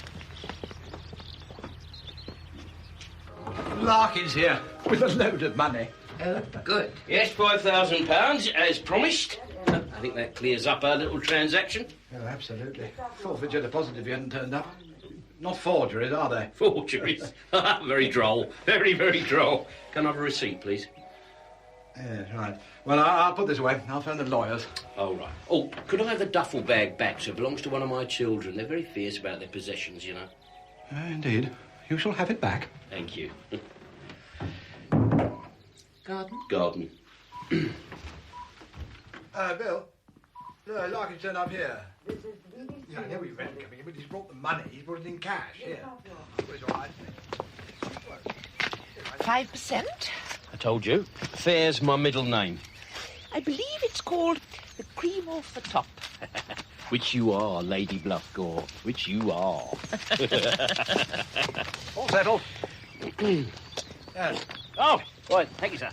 Larkin's here with a load of money. Oh, good. Yes, £5,000, as promised. I think that clears up our little transaction. Oh, absolutely. Forfeit your deposit if you hadn't turned up. Not forgeries, are they? Forgeries? Very droll. Very, very droll. Can I have a receipt, please? Yes, right. Well, I'll put this away. I'll phone the lawyers. Oh, right. Oh, could I have the duffel bag back, sir? It belongs to one of my children. They're very fierce about their possessions, you know. Indeed. You shall have it back. Thank you. Garden? Garden. Bill. No, Larkin turned up here. Yeah, I know he read coming in, but he's brought the money. He's brought it in cash, yeah. It's all right. 5%? I told you. Fair's my middle name. I believe it's called the cream off the top. Which you are, Lady Bluffgore. Which you are. All settled. Yes. Oh, right. Thank you, sir.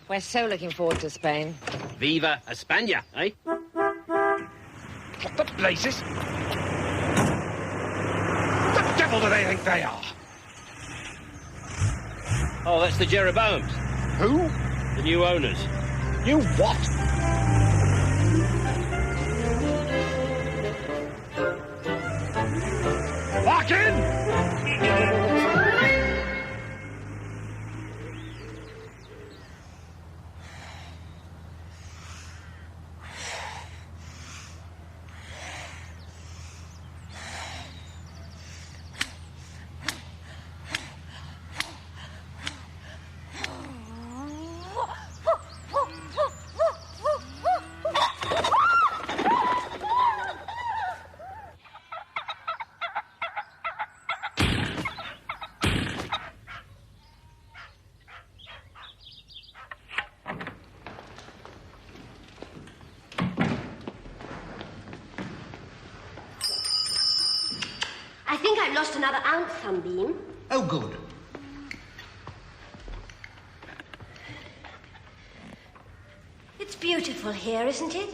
We're so looking forward to Spain. Viva España, eh? What the blazes? What the devil do they think they are? Oh, that's the Jeroboams. Who? The new owners. You what? Larkin! I think I've lost another ounce, Sunbeam. Oh, good. It's beautiful here, isn't it?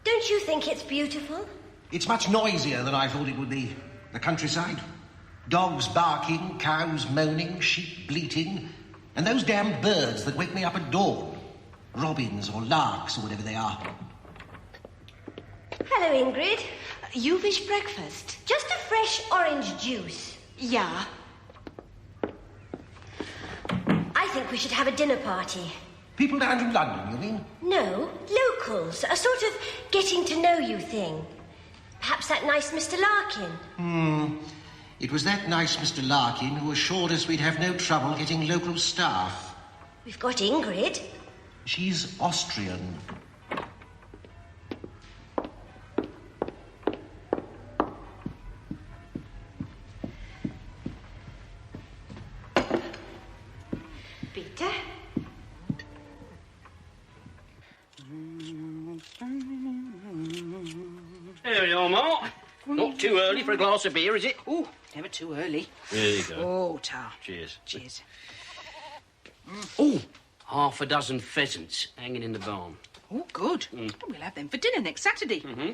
Don't you think it's beautiful? It's much noisier than I thought it would be. The countryside. Dogs barking, cows moaning, sheep bleating, and those damn birds that wake me up at dawn. Robins or larks or whatever they are. Hello, Ingrid. You wish breakfast? Just a fresh orange juice. Yeah. I think we should have a dinner party. People down from London, you mean? No, locals. A sort of getting to know you thing. Perhaps that nice Mr. Larkin. It was that nice Mr. Larkin who assured us we'd have no trouble getting local staff. We've got Ingrid. She's Austrian. Peter? There we are, Mark. Not too early for a glass of beer, is it? Oh, Never too early. There you go. Oh, Tar. Cheers. Cheers. Oh, half a dozen pheasants hanging in the barn. Oh, good. Mm. We'll have them for dinner next Saturday. Mm-hmm.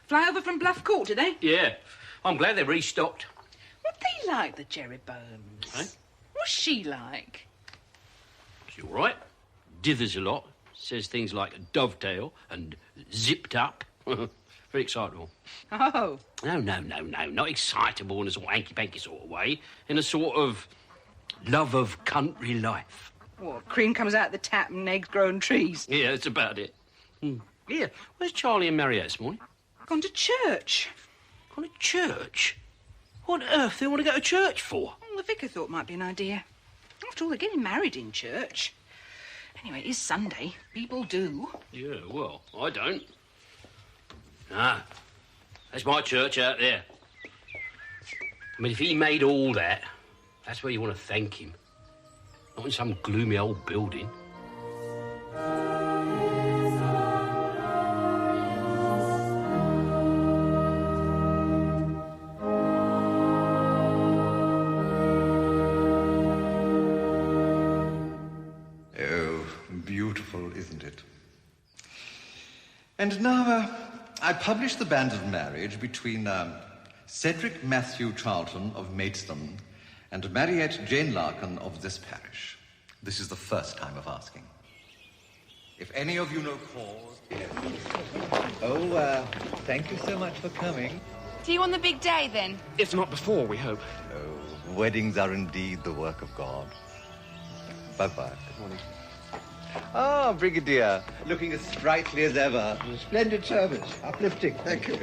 Fly over from Bluff Court, do they? Yeah. I'm glad they're restocked. What they like, the Jeroboams? Eh? What's she like? She's all right. Dithers a lot. Says things like dovetail and zipped up. Very excitable. Oh. No. Not excitable in a sort of hanky-panky sort of way. In a sort of love of country life. What, cream comes out the tap and eggs grow on trees? Yeah, that's about it. Yeah, where's Charlie and Mariette this morning? Gone to church. Gone to church? What on earth do they want to go to church for? Well, the vicar thought it might be an idea. After all, they're getting married in church. Anyway, it is Sunday. People do. Yeah, well, I don't. No. That's my church out there. I mean, if he made all that, that's where you want to thank him. Not in some gloomy old building. Beautiful, isn't it? And now, I publish the band of marriage between Cedric Matthew Charlton of Maidstone and Mariette Jane Larkin of this parish. This is the first time of asking. If any of you know cause... Oh, thank you so much for coming. See you on the big day, then? If not before, we hope. Oh, weddings are indeed the work of God. Bye-bye. Good morning. Ah, Brigadier, looking as sprightly as ever. Splendid service. Uplifting. Thank you.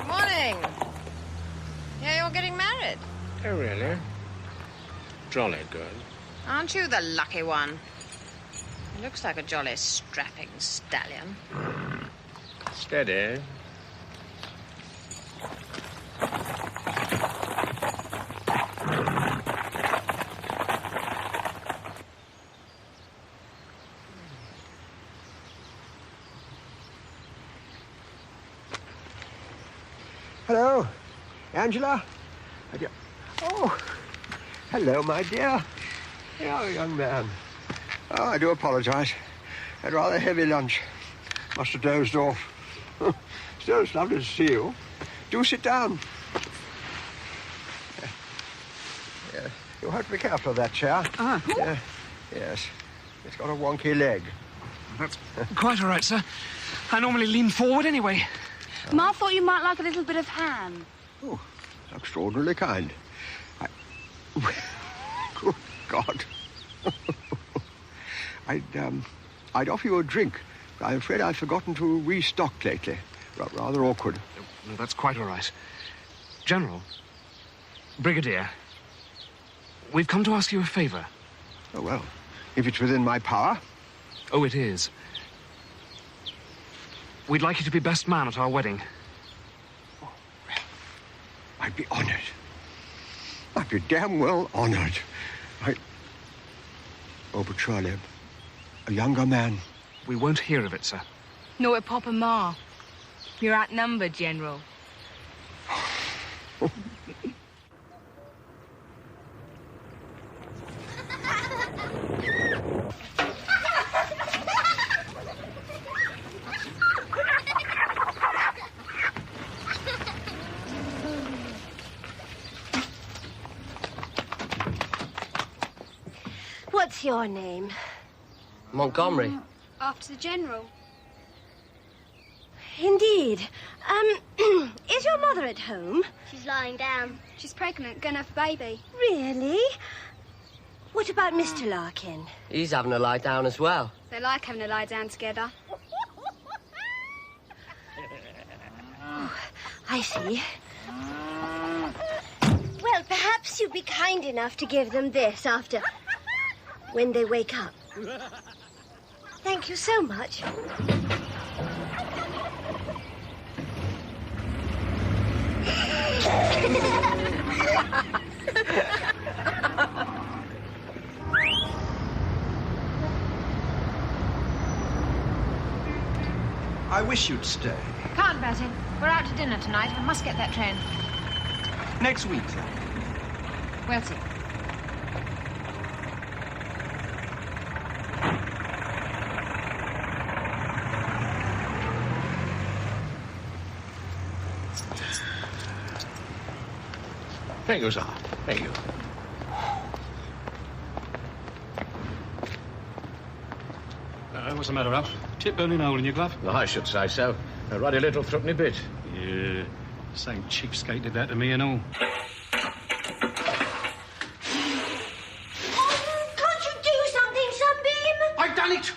Morning. Yeah, you're getting married. Oh, really? Jolly good. Aren't you the lucky one? He looks like a jolly strapping stallion. Steady. Hello, Angela. Oh, hello, my dear. Oh, young man. Oh, I do apologize. Had rather a heavy lunch. Must have dozed off. Still, it's lovely to see you. Do sit down. Yeah, you'll have to be careful of that chair. Yes. It's got a wonky leg. That's quite all right, sir. I normally lean forward anyway. Ma thought you might like a little bit of ham. Oh, extraordinarily kind. Good God. I'd offer you a drink. I'm afraid I've forgotten to restock lately. Rather awkward. No, that's quite all right. General, Brigadier, we've come to ask you a favor. Oh, well, if it's within my power. Oh, it is. We'd like you to be best man at our wedding. Oh, well, I'd be honored. I'd be damn well honored. Oh, but Charlie, a younger man. We won't hear of it, sir. Nor at Pop and Ma. You're outnumbered, General. What's your name? Montgomery. After the General. Indeed. Is your mother at home? She's lying down. She's pregnant, going to have a baby. Really? What about Mr. Larkin? He's having a lie down as well. They like having a lie down together. Oh, I see. Well, perhaps you'd be kind enough to give them this after... when they wake up. Thank you so much. I wish you'd stay. Can't, Basil. We're out to dinner tonight. I must get that train. Next week, then. We'll see. Thank you, sir. Thank you. What's the matter, Alf? Tip burning hole in your glove? I should say so. A ruddy little threepenny bit. Yeah. Same cheapskate did that to me and all. Can't you do something, Sunbeam? I've done it.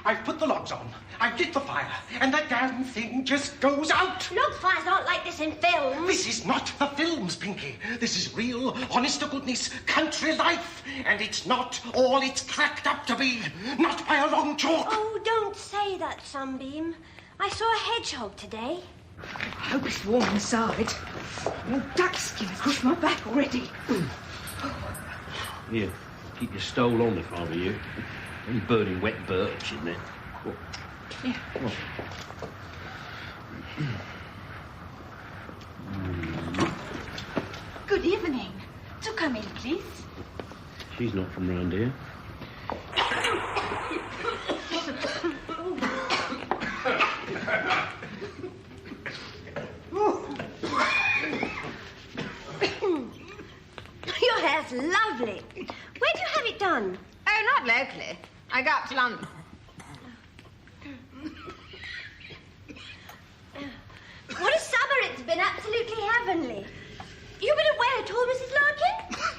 I've put the logs on. I've lit the fire. And the damn thing just goes out. Log fires aren't like this in films. This is not the films, Pinky. This is real, honest-to-goodness country life. And it's not all it's cracked up to be. Not by a long chalk. Oh, don't say that, Sunbeam. I saw a hedgehog today. I hope it's warm inside. Your duck skin across my back already. Here, keep your stole on if I were you. Only burning wet birch, isn't it? What? Yeah. What? Good evening. Do come in, please. She's not from round here. Your hair's lovely. Where do you have it done? Oh, not locally. I go up to London. What a summer it's been. Absolutely heavenly. You been away at all, Mrs. Larkin?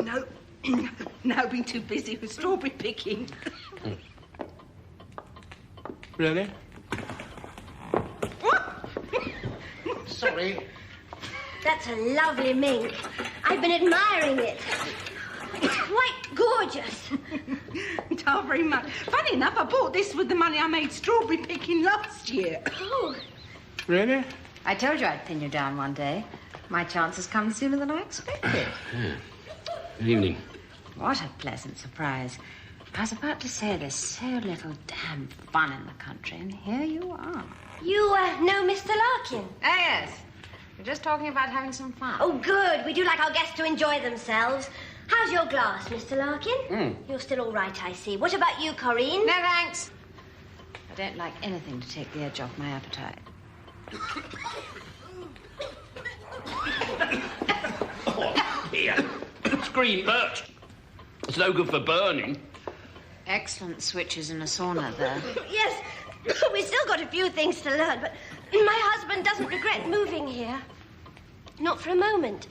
No. No, been too busy with strawberry picking. Really? Sorry. That's a lovely mink. I've been admiring it. It's quite gorgeous. Not very much. Funny enough, I bought this with the money I made strawberry picking last year. Oh. Really? I told you I'd pin you down one day. My chance has come sooner than I expected. Good evening. What a pleasant surprise. I was about to say there's so little damn fun in the country, and here you are. You know Mr. Larkin? Oh, yes. We're just talking about having some fun. Oh, good. We do like our guests to enjoy themselves. How's your glass, Mr. Larkin? You're still all right, I see. What about you, Corinne? No, thanks. I don't like anything to take the edge off my appetite. Here. It's green birch. It's no good for burning. Excellent switches in a sauna there. Yes. We've still got a few things to learn, but my husband doesn't regret moving here. Not for a moment.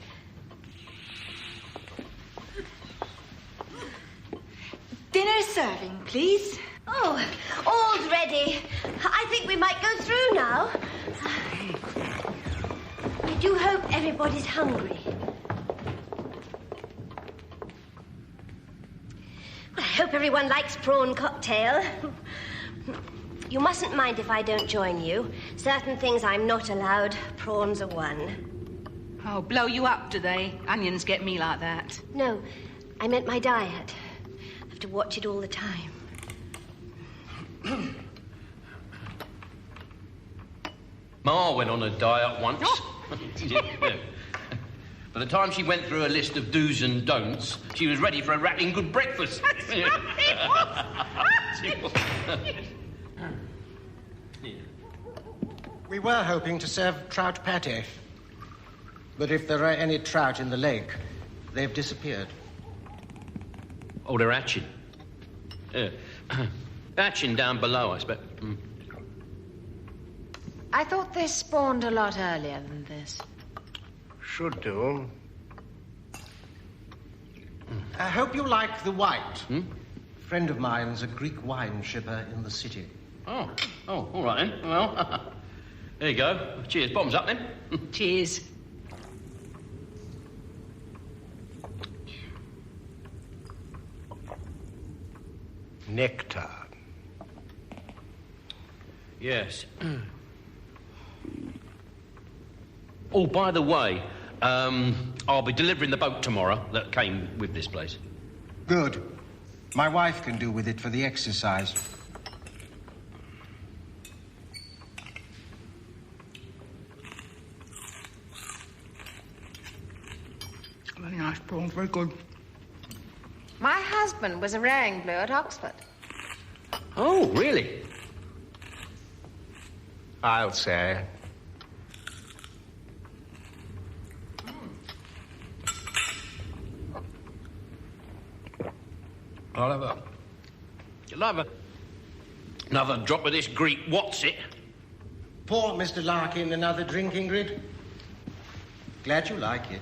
Dinner serving, please. Oh, all's ready. I think we might go through now. I do hope everybody's hungry. Well, I hope everyone likes prawn cocktail. You mustn't mind if I don't join you. Certain things I'm not allowed. Prawns are one. Oh, blow you up, do they? Onions get me like that. No, I meant my diet. I have to watch it all the time. Ma went on a diet once. Yeah. By the time she went through a list of do's and don'ts, she was ready for a rattling good breakfast. We were hoping to serve trout pate. But if there are any trout in the lake, they've disappeared. Oh, they're hatching. Hatching down below, I expect. I thought they spawned a lot earlier than this. Should do. I hope you like the white. A friend of mine's a Greek wine shipper in the city. Oh, all right then. Well, there you go. Cheers. Bottoms up then. Cheers. Nectar. Yes. Oh, by the way, I'll be delivering the boat tomorrow that came with this place. Good. My wife can do with it for the exercise. very good. My husband was a raring blue at Oxford. Oh, really? I'll say. You'll have another drop of this Greek what's it? Pour Mr. Larkin another drink, Ingrid. Glad you like it.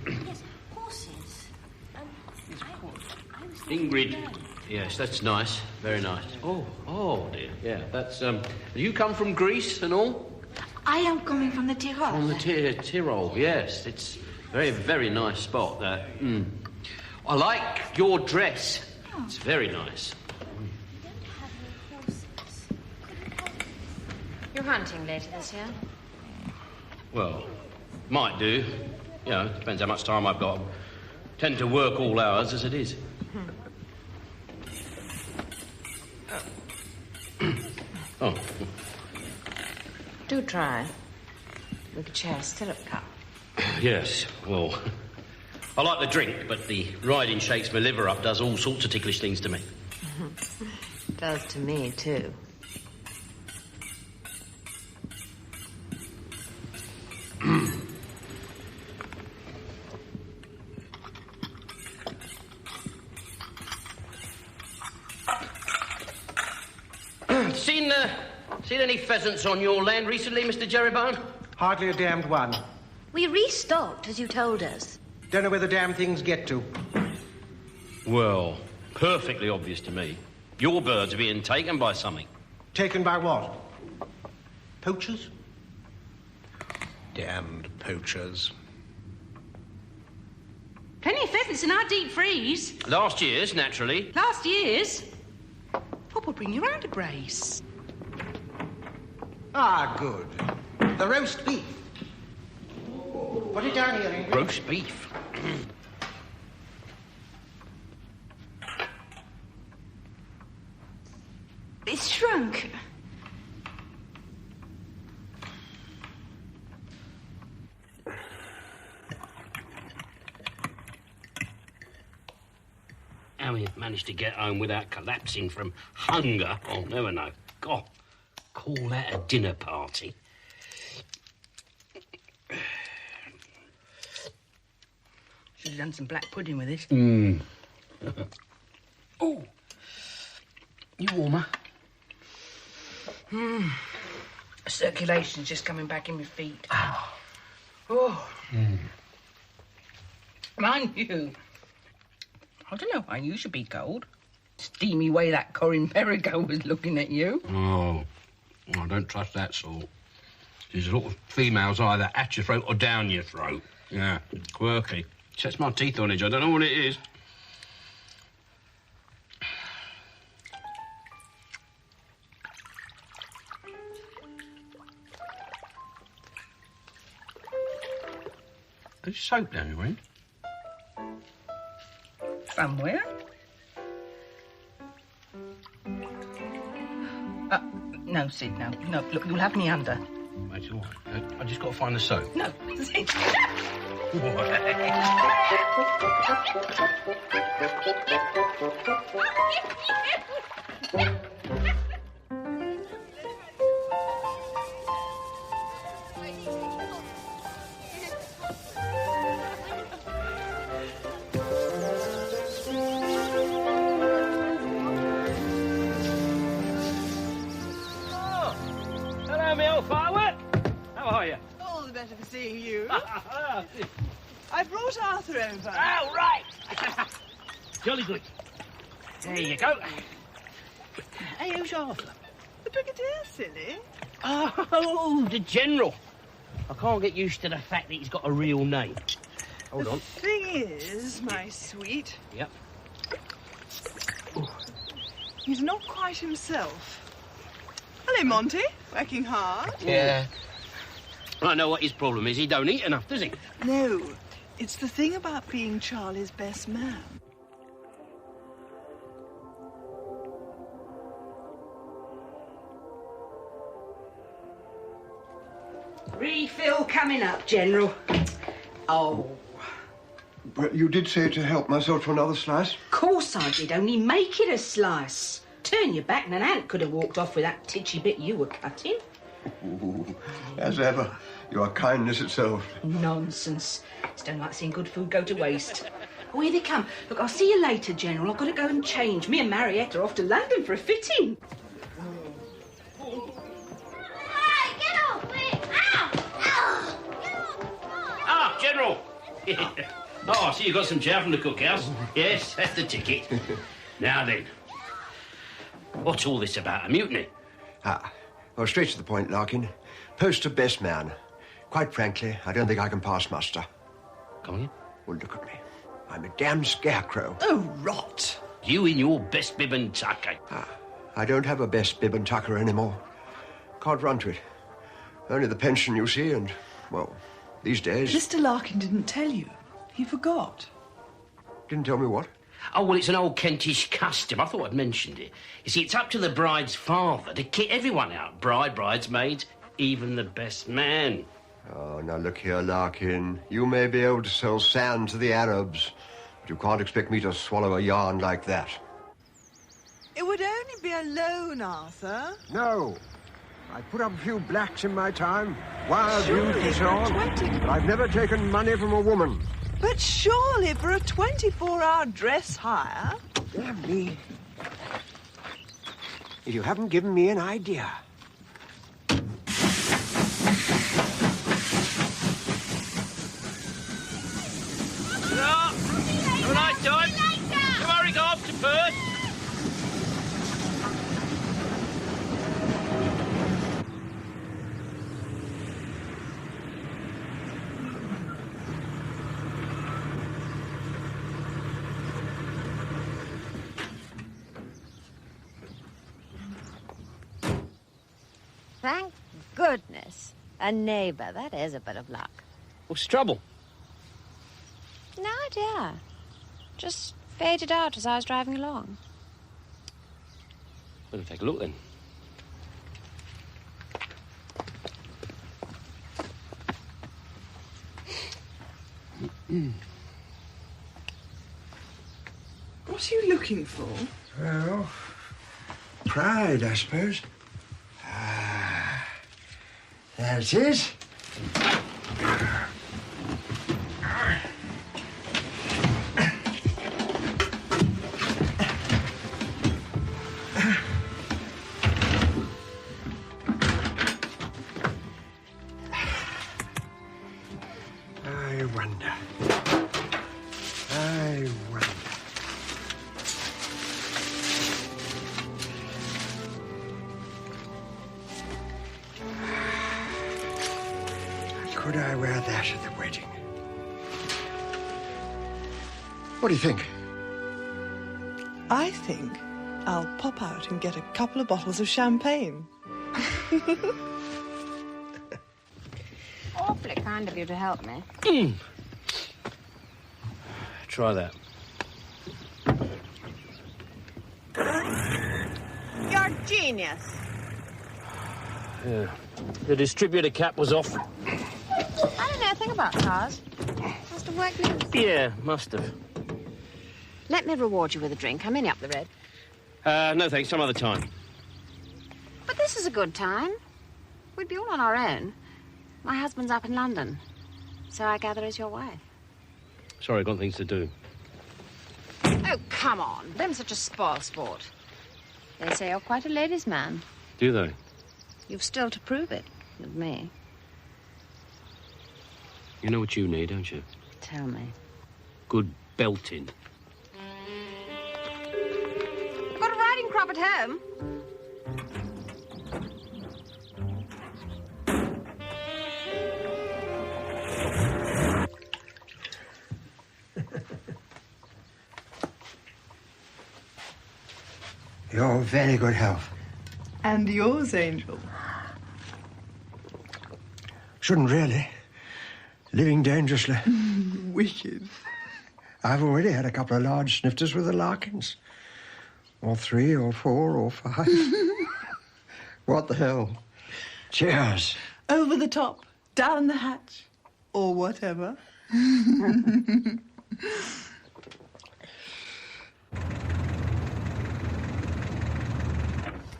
Yes, horses. Ingrid. Yes, that's nice. Very nice. Oh dear. Yeah, that's, you come from Greece and all? I am coming from the Tyrol. From the Tyrol, yes. It's very, very nice spot there. I like your dress. It's very nice. You're hunting later this year? Well, might do. You know, depends how much time I've got. I tend to work all hours as it is. Oh. Do try. We could share a stirrup cup. Yes, well, I like the drink, but the riding shakes my liver up, does all sorts of ticklish things to me. Does to me, too. Seen any pheasants on your land recently, Mr. Jerrybone? Hardly a damned one. We restocked, as you told us. Don't know where the damn things get to. Well, perfectly obvious to me. Your birds are being taken by something. Taken by what? Poachers? Damned poachers. Plenty of pheasants in our deep freeze. Last year's, naturally. Last year's? Pop will bring you round a brace. Ah, good. The roast beef. Put it down here, Ingrid. Roast beef? It's shrunk. How he managed to get home without collapsing from hunger, I'll never know. God, call that a dinner party. Should have done some black pudding with this. Oh, you warmer? Circulation's just coming back in my feet. Oh. Mind you, I don't know why you should be cold. Steamy way that Corin Perigo was looking at you. Oh, I don't trust that sort. She's the sort of females either at your throat or down your throat. Yeah, quirky. Sets my teeth on edge. I don't know what it is. There's soap down your end. Somewhere. No, Sid, no. No, look, you'll have me under. It's all right. I just got to find the soap. No, Sid. Hello, me old firework. How are you? All the better for seeing you. I brought Arthur over. Oh, right. Jolly good. There you go. Hey, who's Arthur? The Brigadier, silly. Oh, the General. I can't get used to the fact that he's got a real name. Hold on. The thing is, my sweet, Yep. he's not quite himself. Hello, Monty. Working hard? Yeah. I know what his problem is. He don't eat enough, does he? No, it's the thing about being Charlie's best man. Refill, come coming up, General? Oh. Well, you did say to help myself to another slice. Of course I did, only make it a slice. Turn your back and an ant could have walked off with that titchy bit you were cutting. Ooh, as ever, your kindness itself. Nonsense. Just don't like seeing good food go to waste. Oh, here they come. Look, I'll see you later, General. I've got to go and change. Me and Marietta are off to London for a fitting. Ah, General! Oh, I see you got some chow from the cookhouse. Yes, that's the ticket. Now then, what's all this about, a mutiny? Well, straight to the point, Larkin. Post of best man. Quite frankly, I don't think I can pass muster. Come again? Well, look at me. I'm a damn scarecrow. Oh, rot! You in your best bib and tucker. I don't have a best bib and tucker anymore. Can't run to it. Only the pension, you see, and, well, these days... Mr. Larkin didn't tell you. He forgot. Didn't tell me what? Oh, well, it's an old Kentish custom. I thought I'd mentioned it. You see, it's up to the bride's father to kit everyone out. Bride, bridesmaids, even the best man. Oh, now look here, Larkin. You may be able to sell sand to the Arabs, but you can't expect me to swallow a yarn like that. It would only be a loan, Arthur. No. I put up a few blacks in my time, wild youth and so on, but I've never taken money from a woman. But surely for a 24-hour dress hire... Damn me. If you haven't given me an idea. Have a nice time. Come on, go off to Perth. Thank goodness. A neighbour. That is a bit of luck. What's the trouble? No idea. Just faded out as I was driving along. Better take a look then. What are you looking for? Well, pride, I suppose. There it is. I wonder. Could I wear that at the wedding? What do you think? I think I'll pop out and get a couple of bottles of champagne. Awfully kind of you to help me. Try that. You're genius. Yeah. The distributor cap was off. I don't know a thing about cars. Must have worked loose. Yeah, must have. Let me reward you with a drink. I'm only up the road. No thanks, some other time. But this is a good time. We'd be all on our own. My husband's up in London. So I gather is your wife. Sorry, I've got things to do. Oh, come on. Them such a spoil sport. They say you're quite a ladies' man. Do they? You've still to prove it with me. You know what you need, don't you? Tell me. Good belting. I've got a riding crop at home. Your very good health. And yours, Angel. Shouldn't really. Living dangerously. Wicked. I've already had a couple of large snifters with the Larkins. Or 3 or 4 or 5. What the hell? Cheers. Over the top. down the hatch, or whatever.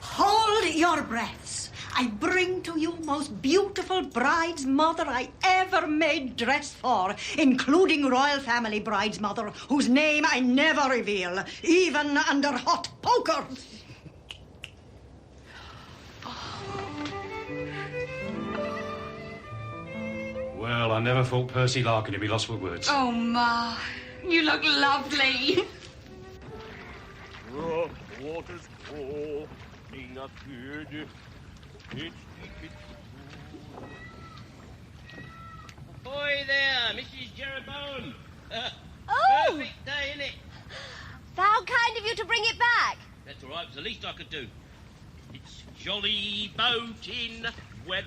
Hold your breaths. I bring to you most beautiful bride's mother I ever made dress for, including royal family bride's mother, whose name I never reveal, even under hot pokers. Well, I never thought Percy Larkin would be lost for words. Oh, Ma, you look lovely. The water's cold, being up here, it's Ahoy there, Mrs. Jeroboam. Oh! Perfect day, innit? How kind of you to bring it back. That's all right, it was the least I could do. It's jolly boating weather.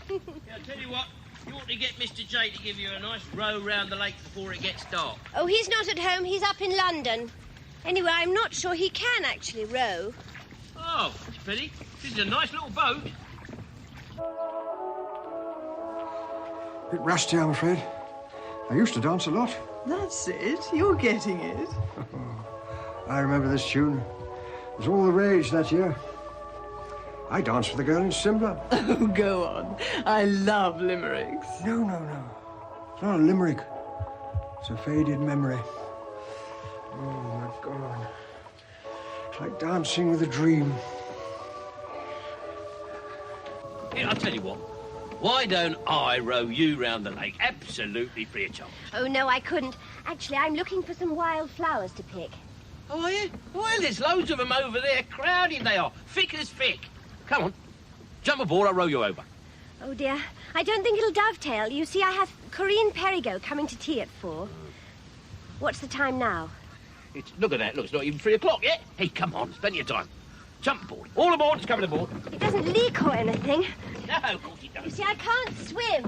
Yeah, I'll tell you what, you ought to get Mr. J to give you a nice row round the lake before it gets dark. Oh, he's not at home. He's up in London. Anyway, I'm not sure he can actually row. Oh, that's a pity. This is a nice little boat. Bit rusty, I'm afraid. I used to dance a lot. That's it. You're getting it. I remember this tune. It was all the rage that year. I danced with a girl in Simla. Oh, go on. I love limericks. No. It's not a limerick. It's a faded memory. Oh, my God. It's like dancing with a dream. Here, I'll tell you what. Why don't I row you round the lake absolutely free of charge? Oh, no, I couldn't. Actually, I'm looking for some wild flowers to pick. Oh, are you? Well, there's loads of them over there. Crowded they are. Thick as thick. Come on. Jump aboard, I'll row you over. Oh, dear. I don't think it'll dovetail. You see, I have Corinne Perigo coming to tea at 4. What's the time now? Look at that. Look, it's not even 3 o'clock yet. Hey, come on. There's plenty of time. Jump aboard. All aboard. It's coming aboard. It doesn't leak or anything. No, of course it You doesn't. see, I can't swim.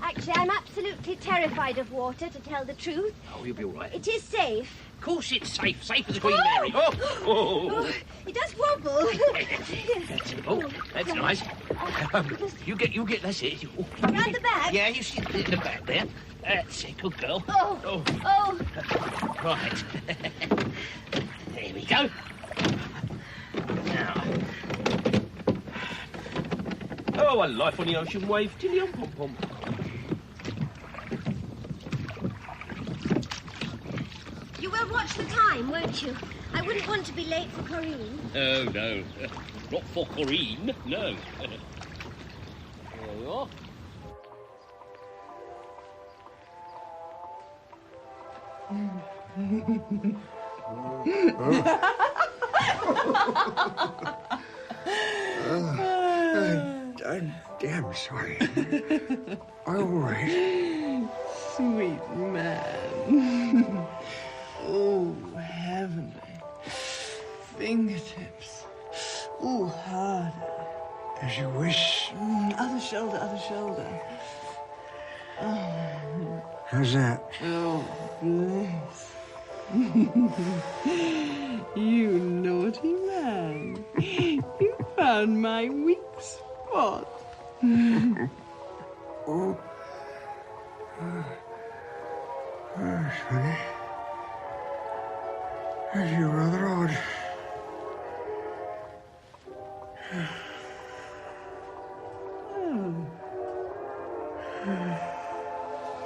Actually, I'm absolutely terrified of water, to tell the truth. Oh, you'll be all right. It is safe. Of course it's safe. Safe as a Queen Mary. Oh! Oh, it does wobble. Oh, that's nice. You get, that's it. Round the back? Yeah, you sit in the back there. That's it, good girl. Oh. Right. There we go. Now. Oh, a life on the ocean wave. Tilly-om-pom-pom. You will watch the time, won't you? I wouldn't want to be late for Corinne. Oh, no. Not for Corinne, no. There you are. I'm damn sorry. All right. Sweet man. Oh, heavenly. Fingertips. Oh, harder. As you wish. Other shoulder, other shoulder. Oh. How's that? Oh, bliss. You naughty man. You found my weak spot. Oh. Honey. You're rather odd. Oh.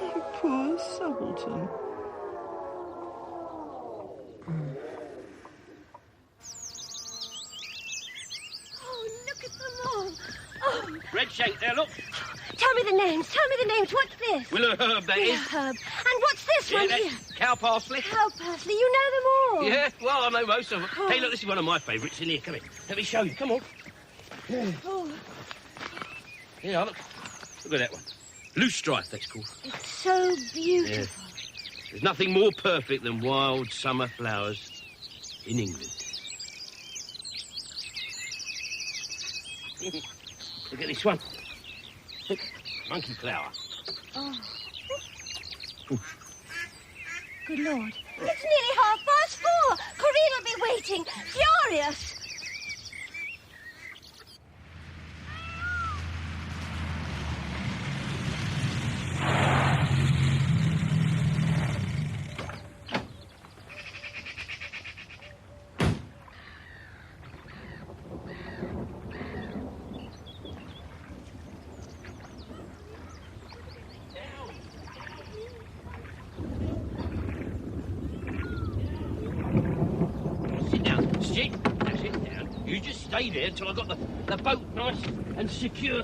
You poor subaltern. Oh, look at them all. Oh, Redshank there, look. tell me the names. What's this? Willow herb, that Willow is. herb. And what's this Yeah, one that's here? cow parsley. Cow parsley. You know them all. Yeah, well, I know most of them. Oh. Hey, look, this is one of my favourites in here. Come here. Let me show you. Come on. Oh, Yeah, look. Look at that one. Loosestrife, that's called. it's so beautiful. Yeah. There's nothing more perfect than wild summer flowers in England. Look at this one. Look, monkey flower. Oh. Good Lord. It's nearly 4:30. Corinne will be waiting. Furious. it. That's it, down. You just stay there till I got the boat nice and securely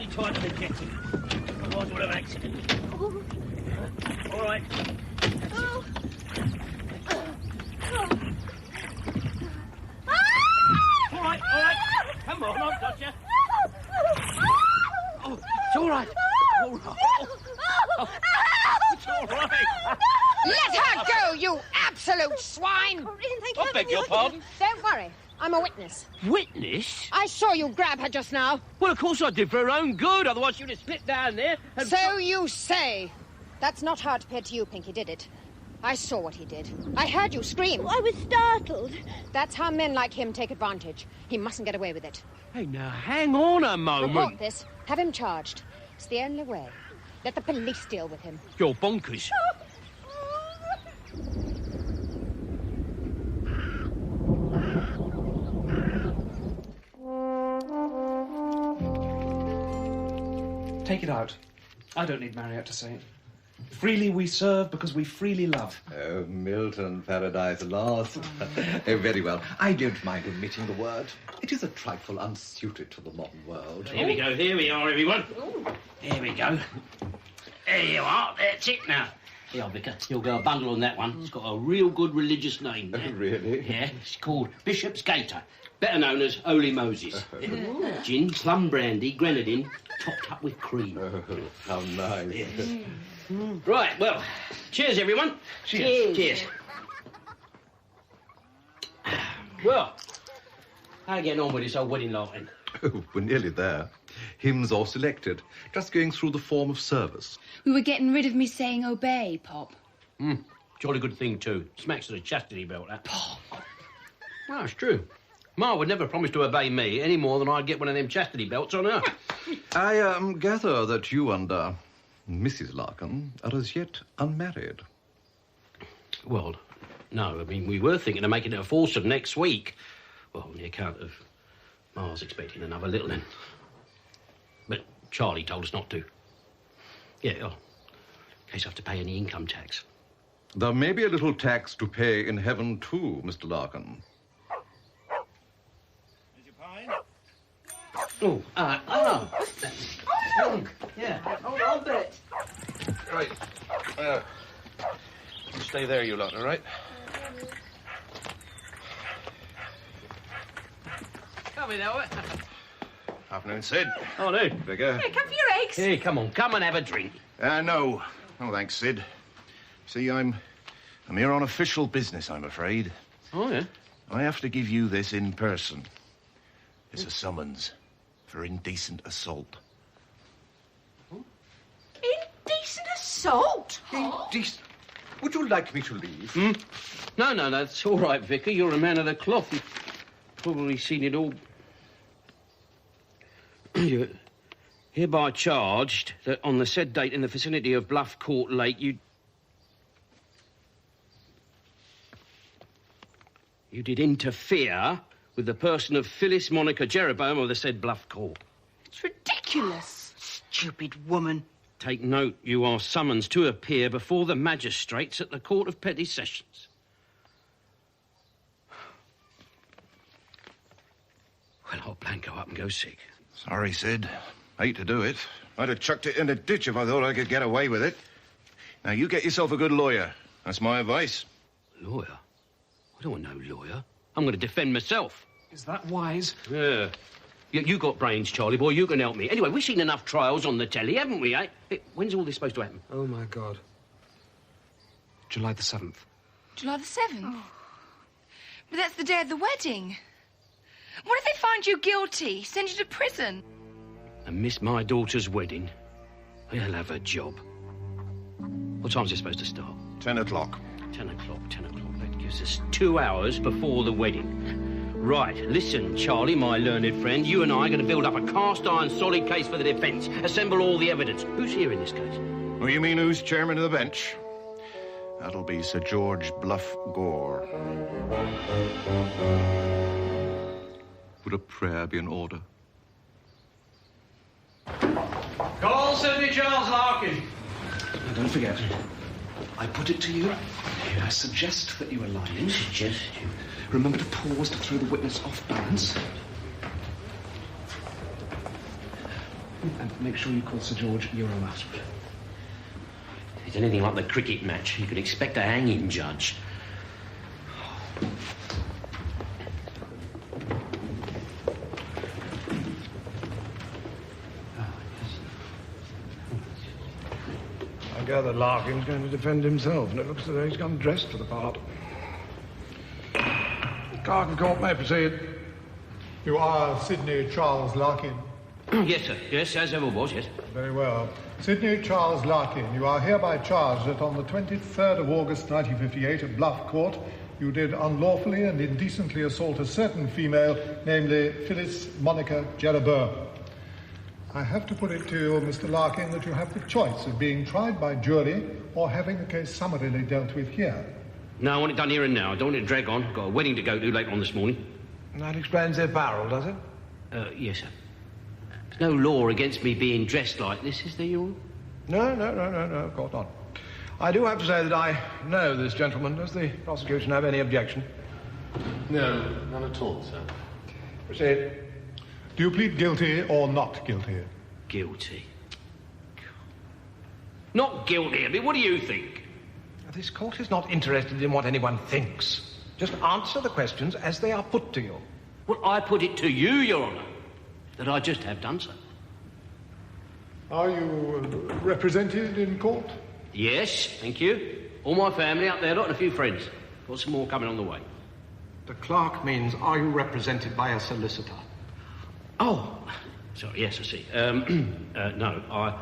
tied to the jetty. Otherwise we'll have an accident. All right. All right. Come on, I've got you. Oh, it's all right. All right. Oh, it's all right. Let her go, you absolute swine! I beg your pardon? Don't worry. I'm a witness. Witness? I saw you grab her just now. Well, of course I did, for her own good. Otherwise she'd have slipped down there and... So you say. That's not how it appeared to you, Pinky, did it? I saw what he did. I heard you scream. I was startled. That's how men like him take advantage. He mustn't get away with it. Hey, now, hang on a moment. Report this. Have him charged. It's the only way. Let the police deal with him. You're bonkers. Take it out. I don't need Marriott to say it. Freely we serve because we freely love. Oh, Milton, paradise lost. Oh, very well. I don't mind omitting the word. It is a trifle unsuited to the modern world. Here we go. Here we are, everyone. Here we go. There you are. That's it now. Here, Vicar, you'll go a bundle on that one. It's got a real good religious name there. Oh, really? Yeah, it's called Bishop's Gaiter, better known as Holy Moses. Gin, plum brandy, grenadine, topped up with cream. Oh, how nice. Yes. Right, well, cheers, everyone. Cheers. Well, how are you getting on with this old wedding lighting? Oh, we're nearly there. Hymns all selected. Just going through the form of service. We were getting rid of me saying obey, Pop. Jolly good thing, too. Smacks of the chastity belt, that. Well, it's true. Ma would never promise to obey me any more than I'd get one of them chastity belts on her. I gather that you and Mrs. Larkin are as yet unmarried. Well, no. I mean, we were thinking of making it a foursome next week. Well, on the account of Ma's expecting another little one. But Charlie told us not to. Yeah, in case I have to pay any income tax. There may be a little tax to pay in heaven, too, Mr. Larkin. Oh, yeah. Hold on a bit. Right. Stay there, you lot, all right? Come in, Albert. Afternoon, Sid. Oh, no. Vicar. Here, come for your eggs. Hey, come on. Come and have a drink. No. Oh, thanks, Sid. See, I'm here on official business, I'm afraid. Oh, yeah? I have to give you this in person. It's a summons for indecent assault. Indecent assault? Indecent? Would you like me to leave? No, that's all right, Vicar. You're a man of the cloth. You've probably seen it all. You're hereby charged that on the said date in the vicinity of Bluff Court Lake, you did interfere with the person of Phyllis Monica Jeroboam of the said Bluff Court. It's ridiculous. Stupid woman. Take note, you are summonsed to appear before the magistrates at the Court of Petty Sessions. Well, I'll blanco up and go sick. Sorry, Sid. Hate to do it. I'd have chucked it in the ditch if I thought I could get away with it. Now, you get yourself a good lawyer. That's my advice. Lawyer? I don't want no lawyer. I'm going to defend myself. Is that wise? Yeah. You got brains, Charlie boy. You can help me. Anyway, we've seen enough trials on the telly, haven't we, eh? Hey, when's all this supposed to happen? Oh, my God. July the 7th. July the 7th? But that's the day of the wedding. What if they find you guilty, send you to prison? And miss my daughter's wedding? I'll have a job. What time's it supposed to start? 10 o'clock. 10 o'clock. That gives us 2 hours before the wedding. Right, listen, Charlie, my learned friend. You and I are going to build up a cast-iron solid case for the defence. Assemble all the evidence. Who's here in this case? Oh, you mean who's chairman of the bench? That'll be Sir George Bluff Gore. Would a prayer be in order? Call Sydney Charles Larkin. Don't forget. I put it to you. I suggest that you are lying. Suggest you? Remember to pause to throw the witness off balance. And make sure you call Sir George Euromaster. If it's anything like the cricket match, you can expect a hanging judge. I gather Larkin's going to defend himself, and it looks as though he's come dressed for the part. Clerk of court may proceed. You are Sidney Charles Larkin? Yes, sir. Yes, as ever was, yes. Very well. Sidney Charles Larkin, you are hereby charged that on the 23rd of August 1958 at Bluff Court, you did unlawfully and indecently assault a certain female, namely Phyllis Monica Jeroboam. I have to put it to you, Mr. Larkin, that you have the choice of being tried by jury or having the case summarily dealt with here. No, I want it done here and now. I don't want it to drag on. I've got a wedding to go to later on this morning. That explains the apparel, does it? Yes, sir. There's no law against me being dressed like this, is there, Your Honour? No, of course not. I do have to say that I know this gentleman. Does the prosecution have any objection? No, none at all, sir. Proceed. Do you plead guilty or not guilty? Guilty. Not guilty. I mean, what do you think? This court is not interested in what anyone thinks. Just answer the questions as they are put to you. Well, I put it to you, Your Honour, that I just have done so. Are you represented in court? Yes, thank you. All my family up there, lot, and a few friends. Got some more coming on the way. The clerk means, are you represented by a solicitor? Oh, sorry, yes, I see. No,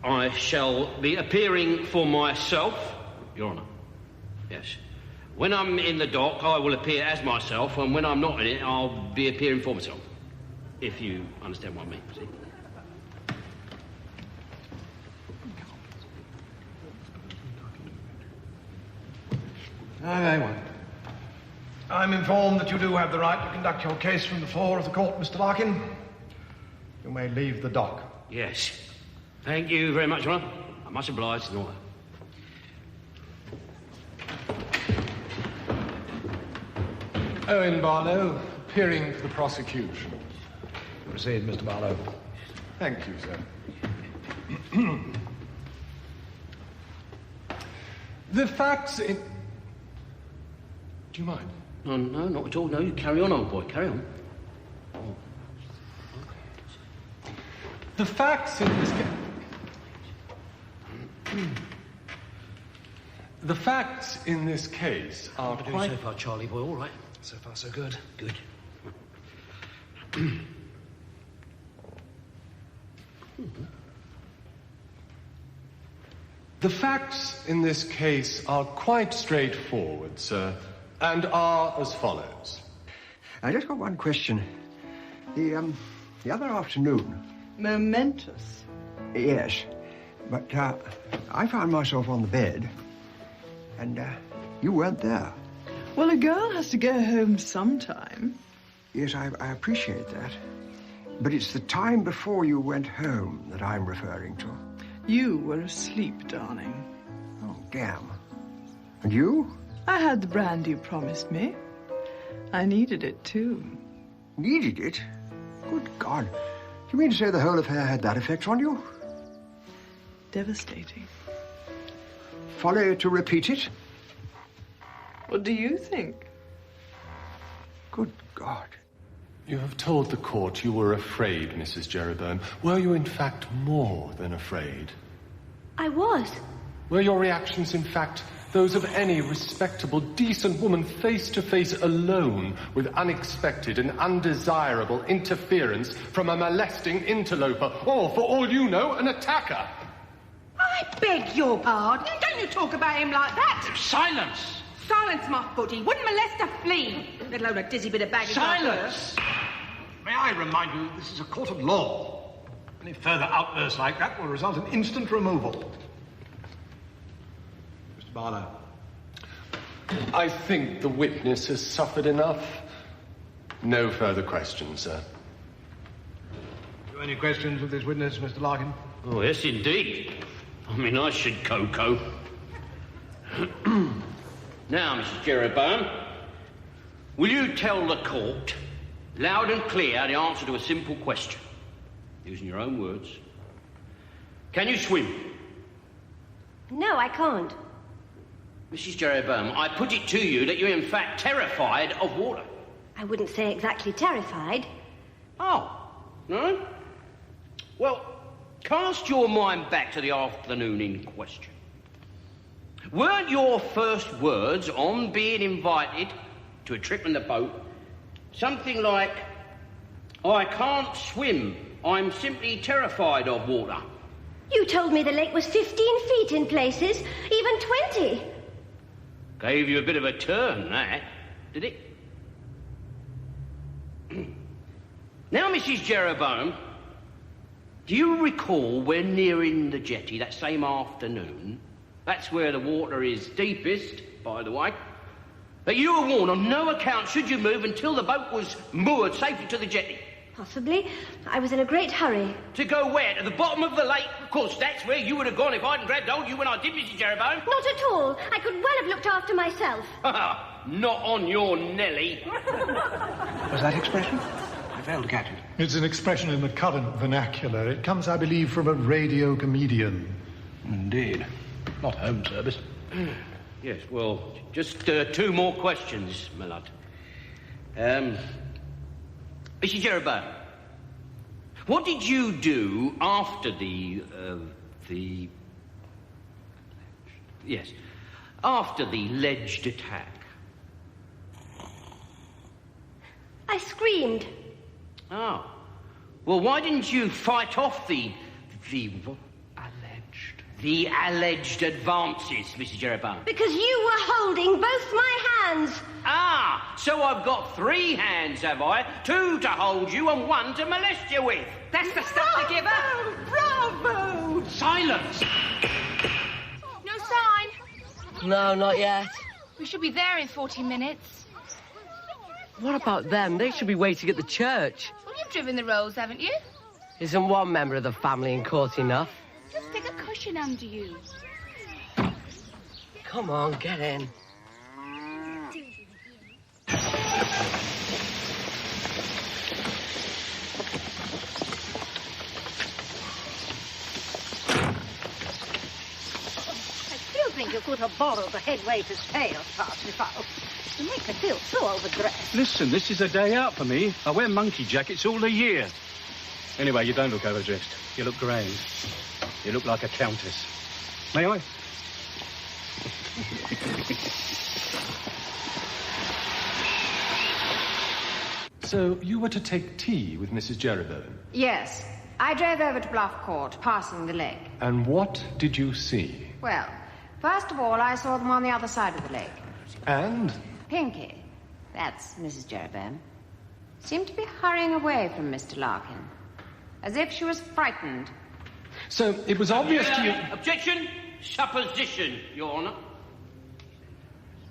I shall be appearing for myself, Your Honour. Yes. When I'm in the dock, I will appear as myself, and when I'm not in it, I'll be appearing for myself. If you understand what I mean, see? Very well. I'm informed that you do have the right to conduct your case from the floor of the court, Mr. Larkin. You may leave the dock. Yes. Thank you very much, Your Honour. I'm much obliged and all that. Owen Barlow, appearing for the prosecution. Proceed, Mr. Barlow. Thank you, sir. The facts in... Do you mind? No, not at all. No, you carry on, old boy. Carry on. The facts in this case... The facts in this case are How are we quite... doing so far, Charlie boy? All right? So far, so good. Good. The facts in this case are quite straightforward, sir, and are as follows. I just got one question. The other afternoon... Momentous. Yes, but I found myself on the bed, and you weren't there. Well, a girl has to go home sometime. Yes, I appreciate that. But it's the time before you went home that I'm referring to. You were asleep, darling. Oh, damn. And you? I had the brandy you promised me. I needed it, too. Needed it? Good God. Do you mean to say the whole affair had that effect on you? Devastating. Follow to repeat it? What do you think? Good God. You have told the court you were afraid, Mrs. Jeroboam. Were you, in fact, more than afraid? I was. Were your reactions, in fact, those of any respectable, decent woman face to face alone with unexpected and undesirable interference from a molesting interloper, or, for all you know, an attacker? I beg your pardon. Don't you talk about him like that. Silence! Silence, my foot. He wouldn't molest a flea, let alone a dizzy bit of baggage. Silence! May I remind you, this is a court of law. Any further outbursts like that will result in instant removal. Mr. Barlow. I think the witness has suffered enough. No further questions, sir. Have you any questions of this witness, Mr. Larkin? Oh, yes, indeed. I mean, I should, Coco. Now, Mrs. Jeroboam, will you tell the court, loud and clear, the answer to a simple question? Using your own words. Can you swim? No, I can't. Mrs. Jeroboam, I put it to you that you're in fact terrified of water. I wouldn't say exactly terrified. Oh, no? Well, cast your mind back to the afternoon in question. Weren't your first words on being invited to a trip in the boat something like, I can't swim, I'm simply terrified of water? You told me the lake was 15 feet in places, even 20. Gave you a bit of a turn, that, did it? Now, Mrs. Jeroboam, do you recall when nearing the jetty that same afternoon? That's where the water is deepest, by the way. But you were warned on no account should you move until the boat was moored safely to the jetty. Possibly. I was in a great hurry. To go where? To the bottom of the lake? Of course, that's where you would have gone if I hadn't grabbed hold of you when I did, Mrs. Jeroboam. Not at all. I could well have looked after myself. Not on your Nelly. Was that expression? I failed to catch it. It's an expression in the current vernacular. It comes, I believe, from a radio comedian. Indeed. Not home service. Yes, well, just 2 more questions, my lad. Mrs. Jeroboam, what did you do after after the alleged attack? I screamed. Oh. Well, why didn't you fight off the alleged advances, Mrs. Jeroboam? Because you were holding both my hands. Ah, so I've got 3 hands, have I? 2 to hold you and 1 to molest you with. That's the stuff to give her. Bravo! Silence! No sign. No, not yet. We should be there in 40 minutes. What about them? They should be waiting at the church. Well, you've driven the rolls, haven't you? Isn't one member of the family in court enough? Just stick a cushion under you. Come on, get in. I think you could have borrowed the head waiter's tail, Parsifal. You make her feel so overdressed. Listen, this is a day out for me. I wear monkey jackets all the year. Anyway, you don't look overdressed. You look grand. You look like a countess. May I? So you were to take tea with Mrs. Jeroboam? Yes. I drove over to Bluff Court, passing the lake. And what did you see? Well, first of all, I saw them on the other side of the lake. And? Pinky, that's Mrs. Jeroboam, seemed to be hurrying away from Mr. Larkin, as if she was frightened. So it was obvious to you... Objection! Supposition, Your Honour.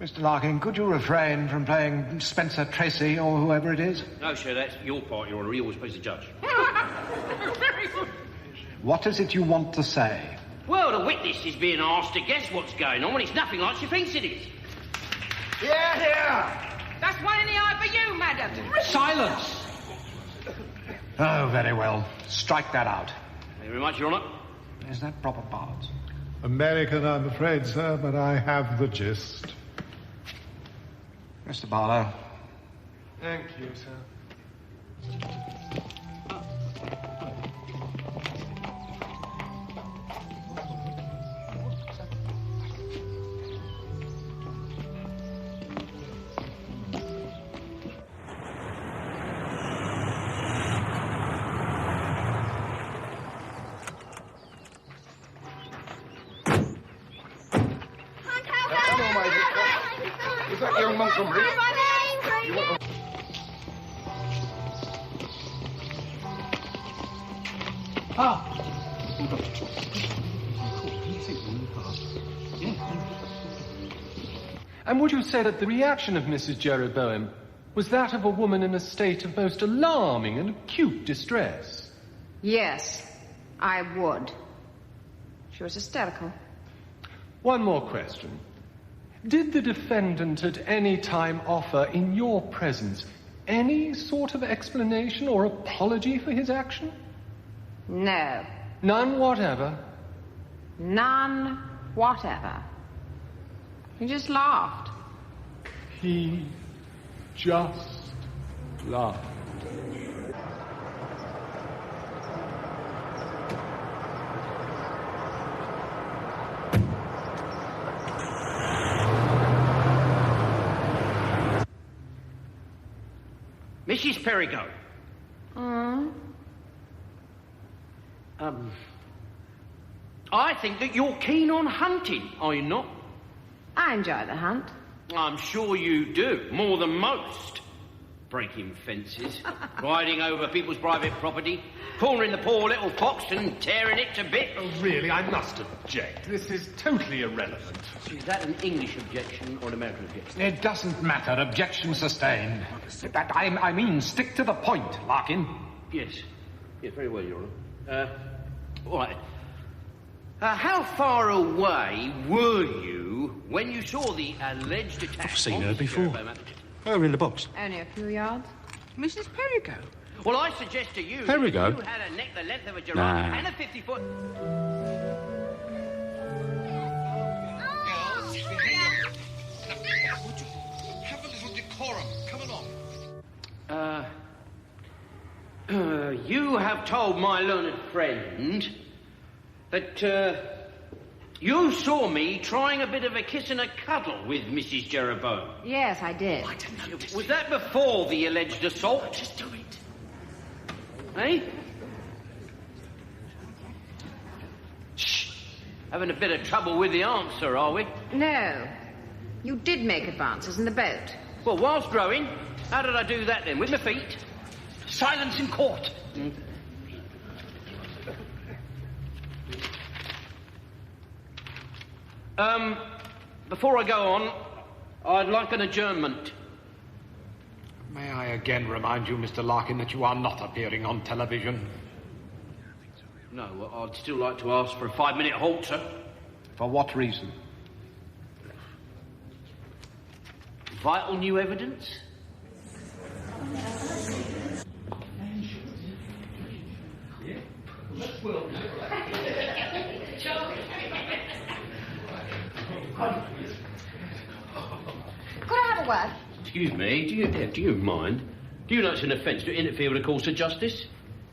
Mr. Larkin, could you refrain from playing Spencer Tracy or whoever it is? No, sir, that's your part, Your Honour. He always plays the judge. What is it you want to say? Well, the witness is being asked to guess what's going on when it's nothing like she thinks it is. Yeah, here! That's one in the eye for you, madam. Silence! Oh, very well. Strike that out. Thank you very much, Your Honour. Is that proper parlance? American, I'm afraid, sir, but I have the gist. Mr. Barlow. Thank you, sir. Is that young Montgomery? And would you say that the reaction of Mrs. Jeroboam was that of a woman in a state of most alarming and acute distress? Yes, I would. She was hysterical. One more question. Did the defendant at any time offer, in your presence, any sort of explanation or apology for his action? No. None whatever? None whatever. He just laughed. He just laughed. Mrs. Perigo. I think that you're keen on hunting, are you not? I enjoy the hunt. I'm sure you do, more than most. Breaking fences, riding over people's private property, cornering the poor little fox and tearing it to bits. Oh, really, I must object. This is totally irrelevant. Is that an English objection or an American objection? It doesn't matter. Objection sustained. I mean, stick to the point, Larkin. Yes. Yes, very well, Your Honour. All right. How far away were you when you saw the alleged attack? I've seen her before. Over in the box. Only a few yards. Mrs. Perigo. Well, I suggest to you Perigo? that you had a neck the length of a giraffe Nah. and a 50-foot... Have a little decorum. Come along. You have told my learned friend that, you saw me trying a bit of a kiss and a cuddle with Mrs. Jeroboam. Yes, I did. Was that before the alleged assault? Just do it. Eh? Shh. Having a bit of trouble with the answer, are we? No. You did make advances in the boat. Well, whilst rowing, how did I do that then? With my feet? Silence in court. Before I go on, I'd like an adjournment. May I again remind you, Mr. Larkin, that you are not appearing on television? No, well, I'd still like to ask for a 5-minute halt, sir. For what reason? Vital new evidence? Could I have a word? Excuse me, do you mind? Do you know it's an offence to interfere with a course of justice?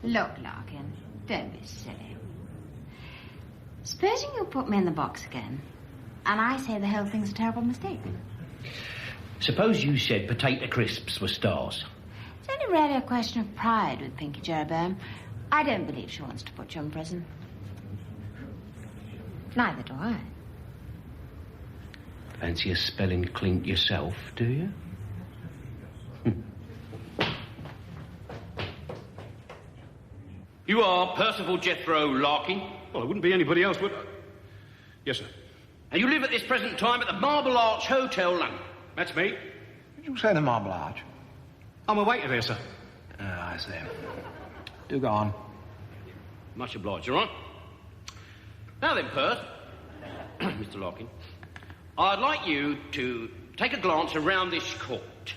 Look, Larkin, don't be silly. Supposing you put me in the box again, and I say the whole thing's a terrible mistake. Suppose you said potato crisps were stars. It's only really a question of pride with Pinky Jeroboam. I don't believe she wants to put you in prison. Neither do I. Fancy a spelling clink yourself, do you? You are Percival Jethro Larkin? Well, it wouldn't be anybody else, would... Yes, sir. And you live at this present time at the Marble Arch Hotel, London? That's me. Did you say the Marble Arch? I'm a waiter there, sir. I see. Do go on. Much obliged, Your Honour. Now then, Perth, Mr. Larkin, I'd like you to take a glance around this court.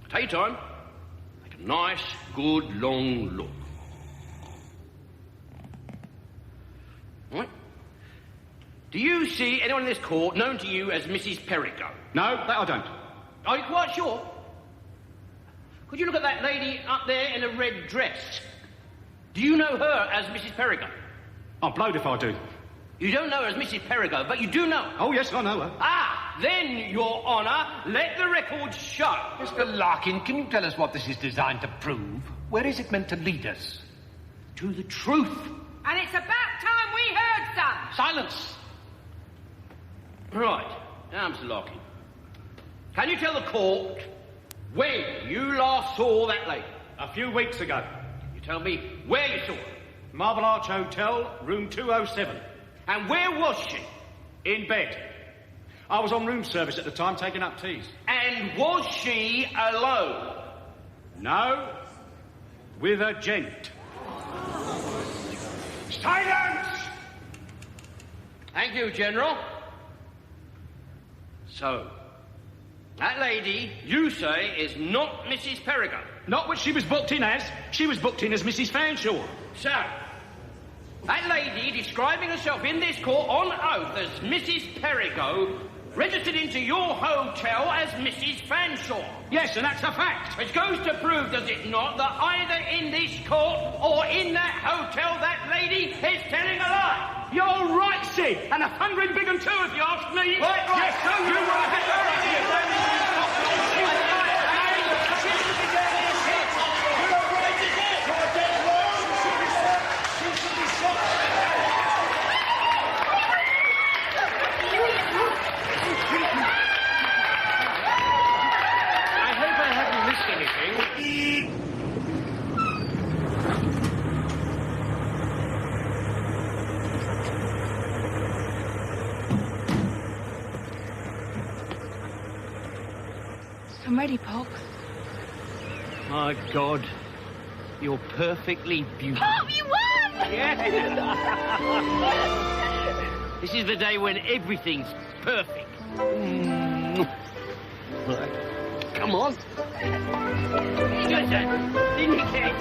Take your time. Take a nice, good, long look. Right. Do you see anyone in this court known to you as Mrs. Perigo? No, that I don't. Are you quite sure? Could you look at that lady up there in a red dress? Do you know her as Mrs. Perigo? I'm blowed if I do. You don't know her as Mrs. Perigo, but you do know her. Oh, yes, I know her. Ah, then, Your Honour, let the record show. Mr. Larkin, can you tell us what this is designed to prove? Where is it meant to lead us? To the truth. And it's about time we heard some. Silence. Right. Now, Mr. Larkin, can you tell the court when you last saw that lady? A few weeks ago. You tell me where you saw her. Marble Arch Hotel, room 207. And where was she? In bed. I was on room service at the time, taking up teas. And was she alone? No, with a gent. Silence! Thank you, General. So, that lady, you say, is not Mrs. Perigo? Not what she was booked in as. She was booked in as Mrs. Fanshawe. So, that lady describing herself in this court on oath as Mrs. Perigo registered into your hotel as Mrs. Fanshawe. Yes, and that's a fact. Which goes to prove, does it not, that either in this court or in that hotel that lady is telling a lie? You're right, Sid, and 100 big and two if you ask me. Right. Yes, so you're right. I hope I haven't missed anything. I'm ready, Pop. My God, you're perfectly beautiful. Pop, you won! Yeah. This is the day when everything's perfect. Right. Come on. You got that, didn't you, kid?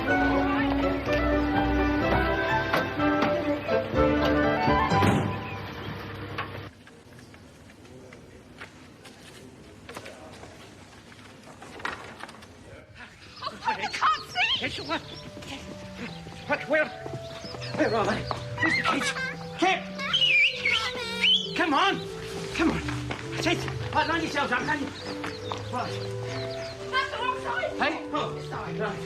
I can't see! Yes, what? Where are they? Where's the kids? Kid! Come on! Come on! That's it! Right, line yourselves up, line. Right. That's the wrong side! Hey? Oh, this side, right.